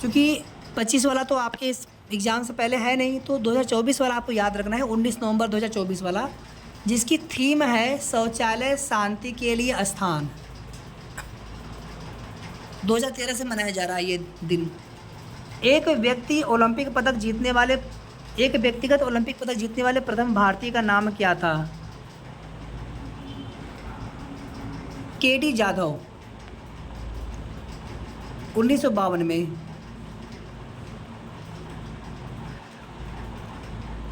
क्योंकि 25 वाला तो आपके इस एग्ज़ाम से पहले है नहीं, तो 2024 वाला आपको याद रखना है, 19 नवंबर 2024 वाला, जिसकी थीम है शौचालय शांति के लिए स्थान। 2013 से मनाया जा रहा है ये दिन। एक व्यक्तिगत ओलंपिक पदक जीतने वाले प्रथम भारतीय का नाम क्या था? केडी जाधव, 1952 में।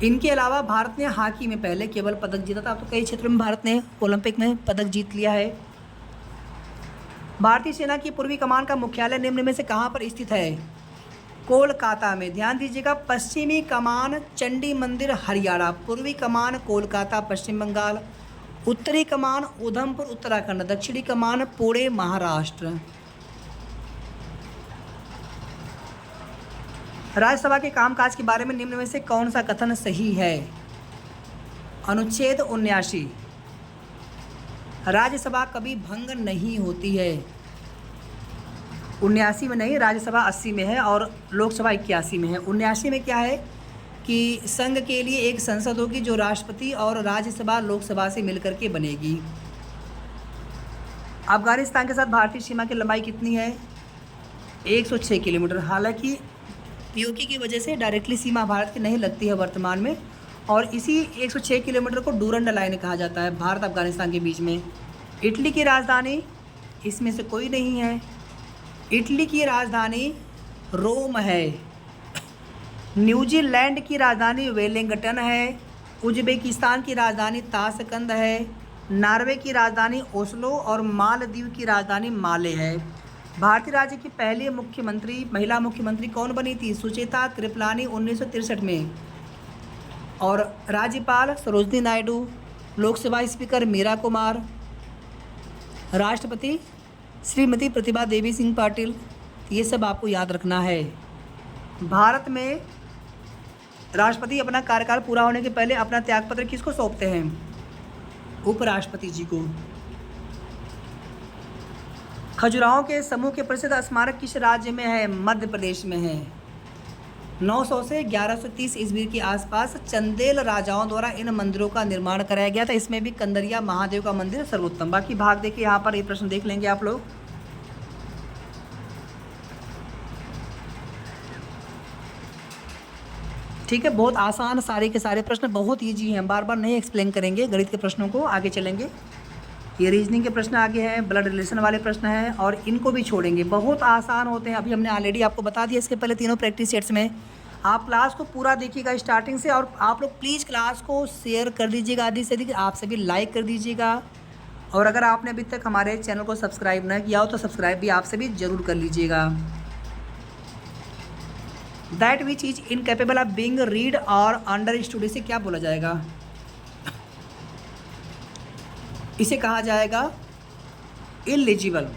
इनके अलावा भारत ने हॉकी में पहले केवल पदक जीता था, अब तो कई क्षेत्रों में भारत ने ओलंपिक में पदक जीत लिया है। भारतीय सेना की पूर्वी कमान का मुख्यालय निम्न में से कहाँ पर स्थित है? कोलकाता में। ध्यान दीजिएगा, पश्चिमी कमान चंडी मंदिर हरियाणा, पूर्वी कमान कोलकाता पश्चिम बंगाल, उत्तरी कमान उधमपुर उत्तराखंड, दक्षिणी कमान पुणे महाराष्ट्र। राज्यसभा के कामकाज के बारे में निम्न में से कौन सा कथन सही है? अनुच्छेद 79, राज्यसभा कभी भंग नहीं होती है। 79 में नहीं, राज्यसभा 80 में है और लोकसभा 81 में है। 79 में क्या है कि संघ के लिए एक संसद होगी जो राष्ट्रपति और राज्यसभा लोकसभा से मिलकर के बनेगी। अफगानिस्तान के साथ भारतीय सीमा की लंबाई कितनी है? 106 किलोमीटर। हालांकि पीओके की वजह से डायरेक्टली सीमा भारत की नहीं लगती है वर्तमान में, और इसी 106 किलोमीटर को डूरंड लाइन कहा जाता है भारत अफगानिस्तान के बीच में। इटली की राजधानी, इसमें से कोई नहीं है। इटली की राजधानी रोम है। न्यूजीलैंड की राजधानी वेलिंगटन है। उज्बेकिस्तान की राजधानी ताशकंद है। नॉर्वे की राजधानी ओस्लो और मालदीव की राजधानी माले है। भारतीय राज्य की पहली महिला मुख्यमंत्री कौन बनी थी? सुचेता कृपलानी 1963 में। और राज्यपाल सरोजनी नायडू, लोकसभा स्पीकर मीरा कुमार, राष्ट्रपति श्रीमती प्रतिभा देवी सिंह पाटिल। ये सब आपको याद रखना है। भारत में राष्ट्रपति अपना कार्यकाल पूरा होने के पहले अपना त्यागपत्र किसको सौंपते हैं? उपराष्ट्रपति जी को। खजुराहों के समूह के प्रसिद्ध स्मारक किस राज्य में है? मध्य प्रदेश में है। 900 से 1130 ईस्वी के आसपास चंदेल राजाओं द्वारा इन मंदिरों का निर्माण कराया गया था। इसमें भी कंदरिया महादेव का मंदिर सर्वोत्तम। बाकी भाग देखिए, यहाँ पर ये प्रश्न देख लेंगे आप लोग। ठीक है, बहुत आसान सारे के सारे प्रश्न, बहुत ईजी हैं, बार बार नहीं एक्सप्लेन करेंगे गणित के प्रश्नों को। आगे चलेंगे, ये रीजनिंग के प्रश्न आगे हैं, ब्लड रिलेशन वाले प्रश्न हैं और इनको भी छोड़ेंगे, बहुत आसान होते हैं। अभी हमने ऑलरेडी आपको बता दिया इसके पहले तीनों प्रैक्टिस सेट्स में। आप क्लास को पूरा देखिएगा स्टार्टिंग से, और आप लोग प्लीज़ क्लास को शेयर कर दीजिएगा अधिक से अधिक, आप सभी लाइक कर दीजिएगा। और अगर आपने अभी तक हमारे चैनल को सब्सक्राइब न किया हो तो सब्सक्राइब भी आप सभी जरूर कर लीजिएगा। That which is incapable of being read और अंडरस्टूड, इसे क्या बोला जाएगा? इसे कहा जाएगा eligible.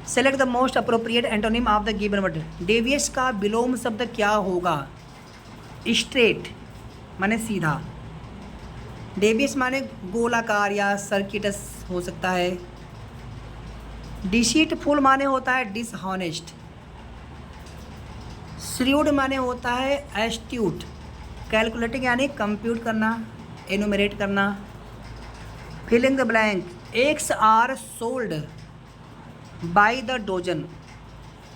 Select the most appropriate antonym of the given word. Davies का विलोम शब्द क्या होगा? स्ट्रेट माने सीधा। डेवियस माने गोलाकार या सर्किटस हो सकता है। डिसीटफुल माने होता है डिसहॉनेस्ट। श्रूड माने होता है एस्ट्यूट। कैलकुलेटिंग यानी कंप्यूट करना, एनुमरेट करना। Filling the blank, eggs are sold by the dozen.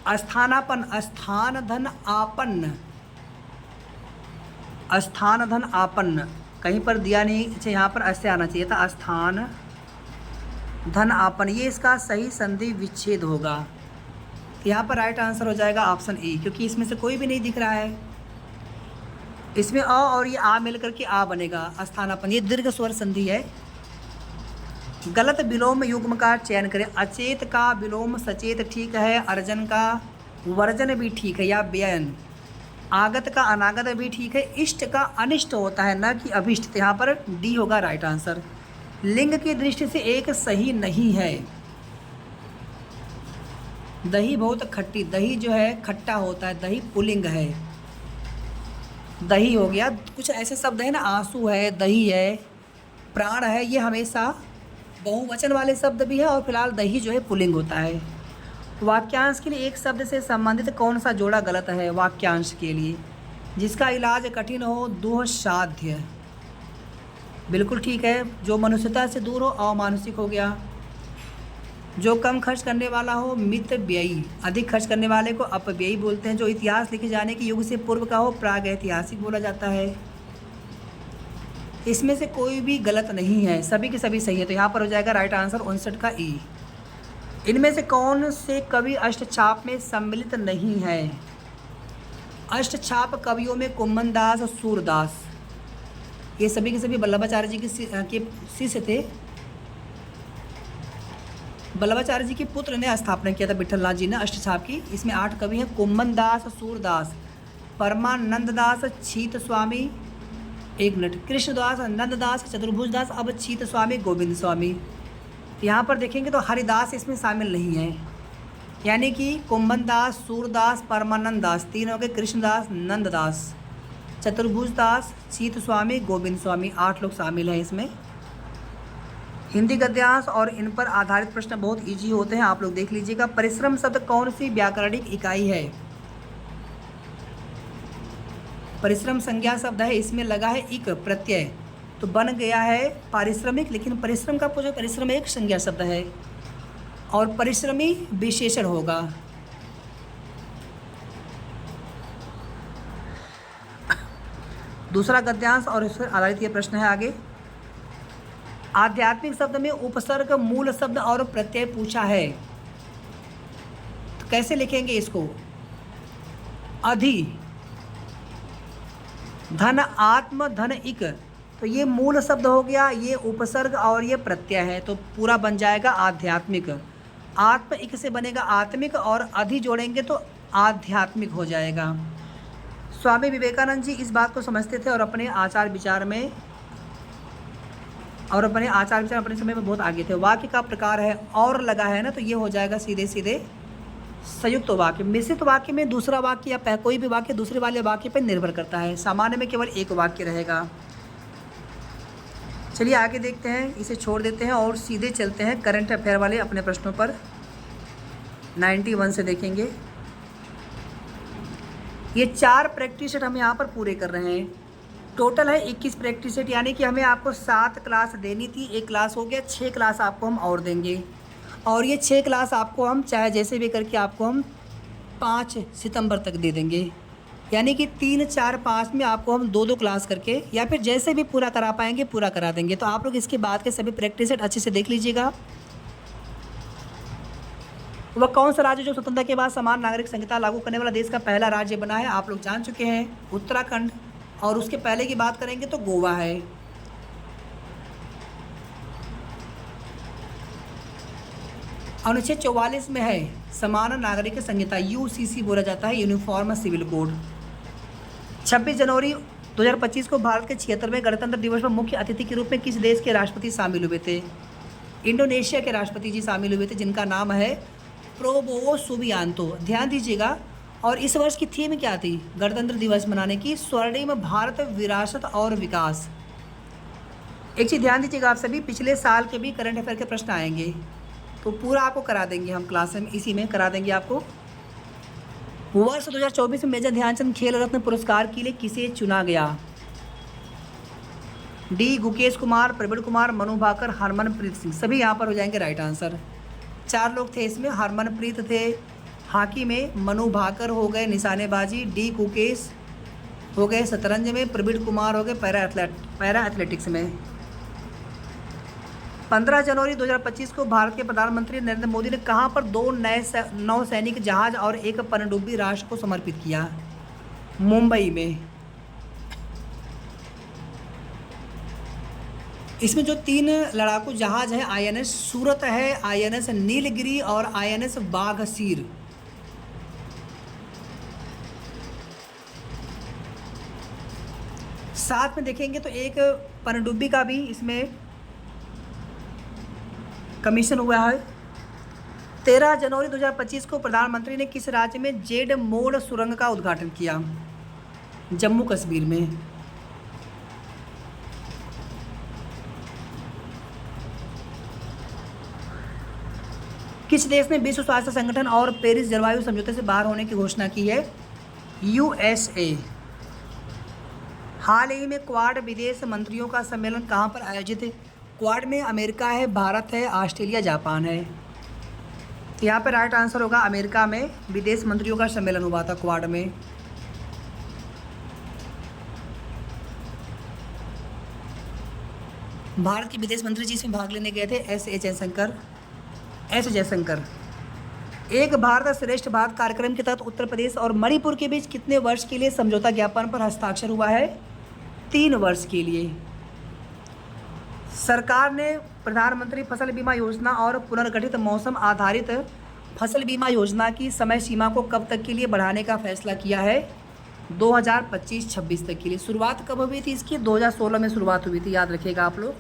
स्थानापन्न, स्थान धन आपन्न, स्थान धन आपन्न, कहीं पर दिया नहीं, यहाँ पर ऐसे आना चाहिए था, स्थान धन आपन्न, ये इसका सही संधि विच्छेद होगा। यहाँ पर राइट आंसर हो जाएगा ऑप्शन ई, क्योंकि इसमें से कोई भी नहीं दिख रहा है। इसमें अ और ये आ मिलकर के आ बनेगा, स्थानापन्न, ये दीर्घ स्वर संधि है। गलत विलोम युग्म का चयन करें। अचेत का विलोम सचेत ठीक है, अर्जन का वर्जन भी ठीक है या व्ययन, आगत का अनागत भी ठीक है, इष्ट का अनिष्ट होता है न कि अभिष्ट, तो यहाँ पर डी होगा राइट आंसर। लिंग की दृष्टि से एक सही नहीं है। दही बहुत खट्टी, दही जो है खट्टा होता है, दही पुल्लिंग है, दही हो गया। कुछ ऐसे शब्द है ना, आंसू है, दही है, प्राण है, ये हमेशा बहुवचन वाले शब्द भी है, और फिलहाल दही जो है पुल्लिंग होता है। वाक्यांश के लिए एक शब्द से संबंधित कौन सा जोड़ा गलत है? वाक्यांश के लिए जिसका इलाज कठिन हो, दुःसाध्य, बिल्कुल ठीक है। जो मनुष्यता से दूर हो, अमानुषिक हो गया। जो कम खर्च करने वाला हो, मितव्ययी, अधिक खर्च करने वाले को अपव्ययी बोलते हैं। जो इतिहास लिखे जाने के युग से पूर्व का हो, प्रागैतिहासिक बोला जाता है। इसमें से कोई भी गलत नहीं है, सभी के सभी सही है, तो यहाँ पर हो जाएगा राइट आंसर 59 का ई। इनमें से कौन से कवि अष्टछाप में सम्मिलित नहीं है? अष्टछाप कवियों में कुम्मन दास और सूरदास, ये सभी के सभी वल्लभाचार्य जी के शिष्य थे। वल्लभाचार्य जी के पुत्र ने स्थापना किया था, विठलनाथ जी ने, अष्टछाप की। इसमें 8 कवि हैं, कुम्मन दास, सूरदास, परमानंद दास, छीत स्वामी, एक मिनट, कृष्णदास, नंददास, चतुर्भुज दास, अब छीत स्वामी, गोविंद स्वामी। यहाँ पर देखेंगे तो हरिदास इसमें शामिल नहीं है, यानी कि कुम्भन दास, सूरदास, परमानंद दास, तीन हो गए, कृष्णदास, नंददास, चतुर्भुज दास, छीत स्वामी, गोविंद स्वामी, 8 लोग शामिल हैं इसमें। हिंदी गद्यांश और इन पर आधारित प्रश्न बहुत इजी होते हैं, आप लोग देख लीजिएगा। परिश्रम शब्द कौन सी व्याकरणिक इकाई है? परिश्रम संज्ञा शब्द है, इसमें लगा है इक प्रत्यय, तो बन गया है पारिश्रमिक। लेकिन परिश्रम का पूछो, परिश्रम एक संज्ञा शब्द है और परिश्रमी विशेषण होगा। दूसरा गद्यांश और इस पर आधारित ये प्रश्न है आगे। आध्यात्मिक शब्द में उपसर्ग, मूल शब्द और प्रत्यय पूछा है, तो कैसे लिखेंगे इसको? अधि, धन, आत्म, धन, इक, तो ये मूल शब्द हो गया, ये उपसर्ग और ये प्रत्यय है, तो पूरा बन जाएगा आध्यात्मिक। आत्म इक से बनेगा आत्मिक और अधि जोड़ेंगे तो आध्यात्मिक हो जाएगा। स्वामी विवेकानंद जी इस बात को समझते थे और अपने आचार विचार में अपने समय में बहुत आगे थे। वाक्य का प्रकार है और लगा है ना, तो ये हो जाएगा सीधे सीधे संयुक्त वाक्य। मिश्रित वाक्य में दूसरा वाक्य या कोई भी वाक्य दूसरे वाले वाक्य पर निर्भर करता है, सामान्य में केवल एक वाक्य रहेगा। चलिए आगे देखते हैं, इसे छोड़ देते हैं और सीधे चलते हैं करंट अफेयर वाले अपने प्रश्नों पर। 91 से देखेंगे। ये 4 प्रैक्टिस सेट हम यहाँ पर पूरे कर रहे हैं। टोटल है 21 प्रैक्टिस सेट, यानी कि हमें आपको 7 क्लास देनी थी, 1 क्लास हो गया, 6 क्लास आपको हम और देंगे। और ये 6 क्लास आपको हम चाहे जैसे भी करके आपको हम 5 सितंबर तक दे देंगे, यानी कि 3, 4, 5 में आपको हम 2-2 क्लास करके या फिर जैसे भी पूरा करा पाएंगे पूरा करा देंगे। तो आप लोग इसके बाद के सभी प्रैक्टिस सेट अच्छे से देख लीजिएगा। वह कौन सा राज्य जो स्वतंत्रता के बाद समान नागरिक संहिता लागू करने वाला देश का पहला राज्य बना है? आप लोग जान चुके हैं, उत्तराखंड। और उसके पहले की बात करेंगे तो गोवा है। अनुच्छेद 44 में है समान नागरिक संहिता, यूसीसी बोला जाता है, यूनिफॉर्म सिविल कोड। 26 जनवरी 2025 को भारत के 76वें गणतंत्र दिवस पर मुख्य अतिथि के रूप में किस देश के राष्ट्रपति शामिल हुए थे? इंडोनेशिया के राष्ट्रपति जी शामिल हुए थे, जिनका नाम है प्रोबोवो सुबियांतो। ध्यान दीजिएगा। और इस वर्ष की थीम क्या थी गणतंत्र दिवस मनाने की? स्वर्णिम भारत, विरासत और विकास। एक चीज़ ध्यान दीजिएगा आप सभी, पिछले साल के भी करंट अफेयर के प्रश्न आएंगे, तो पूरा आपको करा देंगे हम क्लास में, इसी में करा देंगे आपको। वर्ष 2024 में मेजर ध्यानचंद खेल रत्न पुरस्कार के लिए किसे चुना गया? डी गुकेश कुमार, प्रवीण कुमार, मनु भाकर, हरमनप्रीत सिंह, सभी यहाँ पर हो जाएंगे राइट आंसर। 4 लोग थे इसमें, हरमनप्रीत थे हॉकी में, मनु भाकर हो गए निशानेबाजी, डी गुकेश हो गए शतरंज में, प्रवीण कुमार हो गए पैरा एथलेटिक्स में। 15 जनवरी 2025 को भारत के प्रधानमंत्री नरेंद्र मोदी ने कहां पर 2 नए नौसैनिक जहाज और 1 पनडुब्बी राष्ट्र को समर्पित किया? मुंबई में। इसमें जो 3 लड़ाकू जहाज है, INS सूरत है, INS नीलगिरी और INS बाघसीर। साथ में देखेंगे तो एक पनडुब्बी का भी इसमें कमीशन हुआ है। 13 जनवरी 2025 को प्रधानमंत्री ने किस राज्य में जेड मोड़ सुरंग का उद्घाटन किया? जम्मू कश्मीर में। किस देश ने विश्व स्वास्थ्य संगठन और पेरिस जलवायु समझौते से बाहर होने की घोषणा की है? USA। हाल ही में क्वाड विदेश मंत्रियों का सम्मेलन कहाँ पर आयोजित है? क्वाड में अमेरिका है, भारत है, ऑस्ट्रेलिया, जापान है। यहाँ पर राइट आंसर होगा अमेरिका में विदेश मंत्रियों का सम्मेलन हुआ था क्वाड में। भारत के विदेश मंत्री जिसमें भाग लेने गए थे एस जयशंकर। एक भारत श्रेष्ठ भारत कार्यक्रम के तहत उत्तर प्रदेश और मणिपुर के बीच कितने वर्ष के लिए समझौता ज्ञापन पर हस्ताक्षर हुआ है? 3 वर्ष के लिए। सरकार ने प्रधानमंत्री फसल बीमा योजना और पुनर्गठित मौसम आधारित फसल बीमा योजना की समय सीमा को कब तक के लिए बढ़ाने का फैसला किया है? 2025-26 तक के लिए। शुरुआत कब हुई थी इसकी? 2016 में शुरुआत हुई थी, याद रखिएगा आप लोग।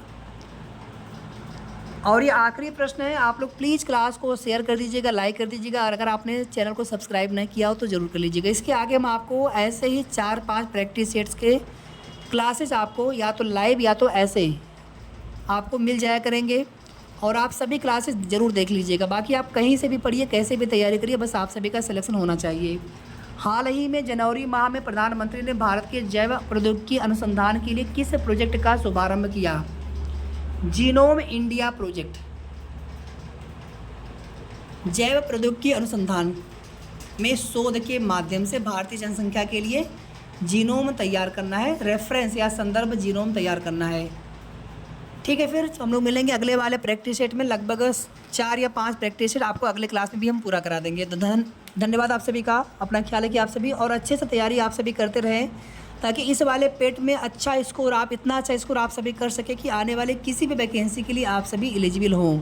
और ये आखिरी प्रश्न है, आप लोग प्लीज़ क्लास को शेयर कर दीजिएगा, लाइक कर दीजिएगा और अगर आपने चैनल को सब्सक्राइब नहीं किया हो तो ज़रूर कर लीजिएगा। इसके आगे हम आपको ऐसे ही 4-5 प्रैक्टिस सेट्स के क्लासेस आपको या तो लाइव या तो ऐसे ही आपको मिल जाया करेंगे और आप सभी क्लासेस ज़रूर देख लीजिएगा। बाकी आप कहीं से भी पढ़िए, कैसे भी तैयारी करिए, बस आप सभी का सिलेक्शन होना चाहिए। हाल ही में जनवरी माह में प्रधानमंत्री ने भारत के जैव प्रौद्योगिकी अनुसंधान के लिए किस प्रोजेक्ट का शुभारंभ किया? Genome India project. जैव प्रौद्योगिकी अनुसंधान में शोध के माध्यम से भारतीय जनसंख्या के लिए जीनोम तैयार करना है, रेफरेंस या संदर्भ जीनोम तैयार करना है। ठीक है, फिर हम लोग मिलेंगे अगले वाले प्रैक्टिस सेट में। लगभग 4 या 5 प्रैक्टिस सेट आपको अगले क्लास में भी हम पूरा करा देंगे। तो धन्यवाद आप सभी का। अपना ख्याल है कि आप सभी और अच्छे से तैयारी आप सभी करते रहें ताकि इस वाले पेट में अच्छा स्कोर, आप इतना अच्छा स्कोर आप सभी कर सके कि आने वाले किसी भी वैकेंसी के लिए आप सभी एलिजिबल हों।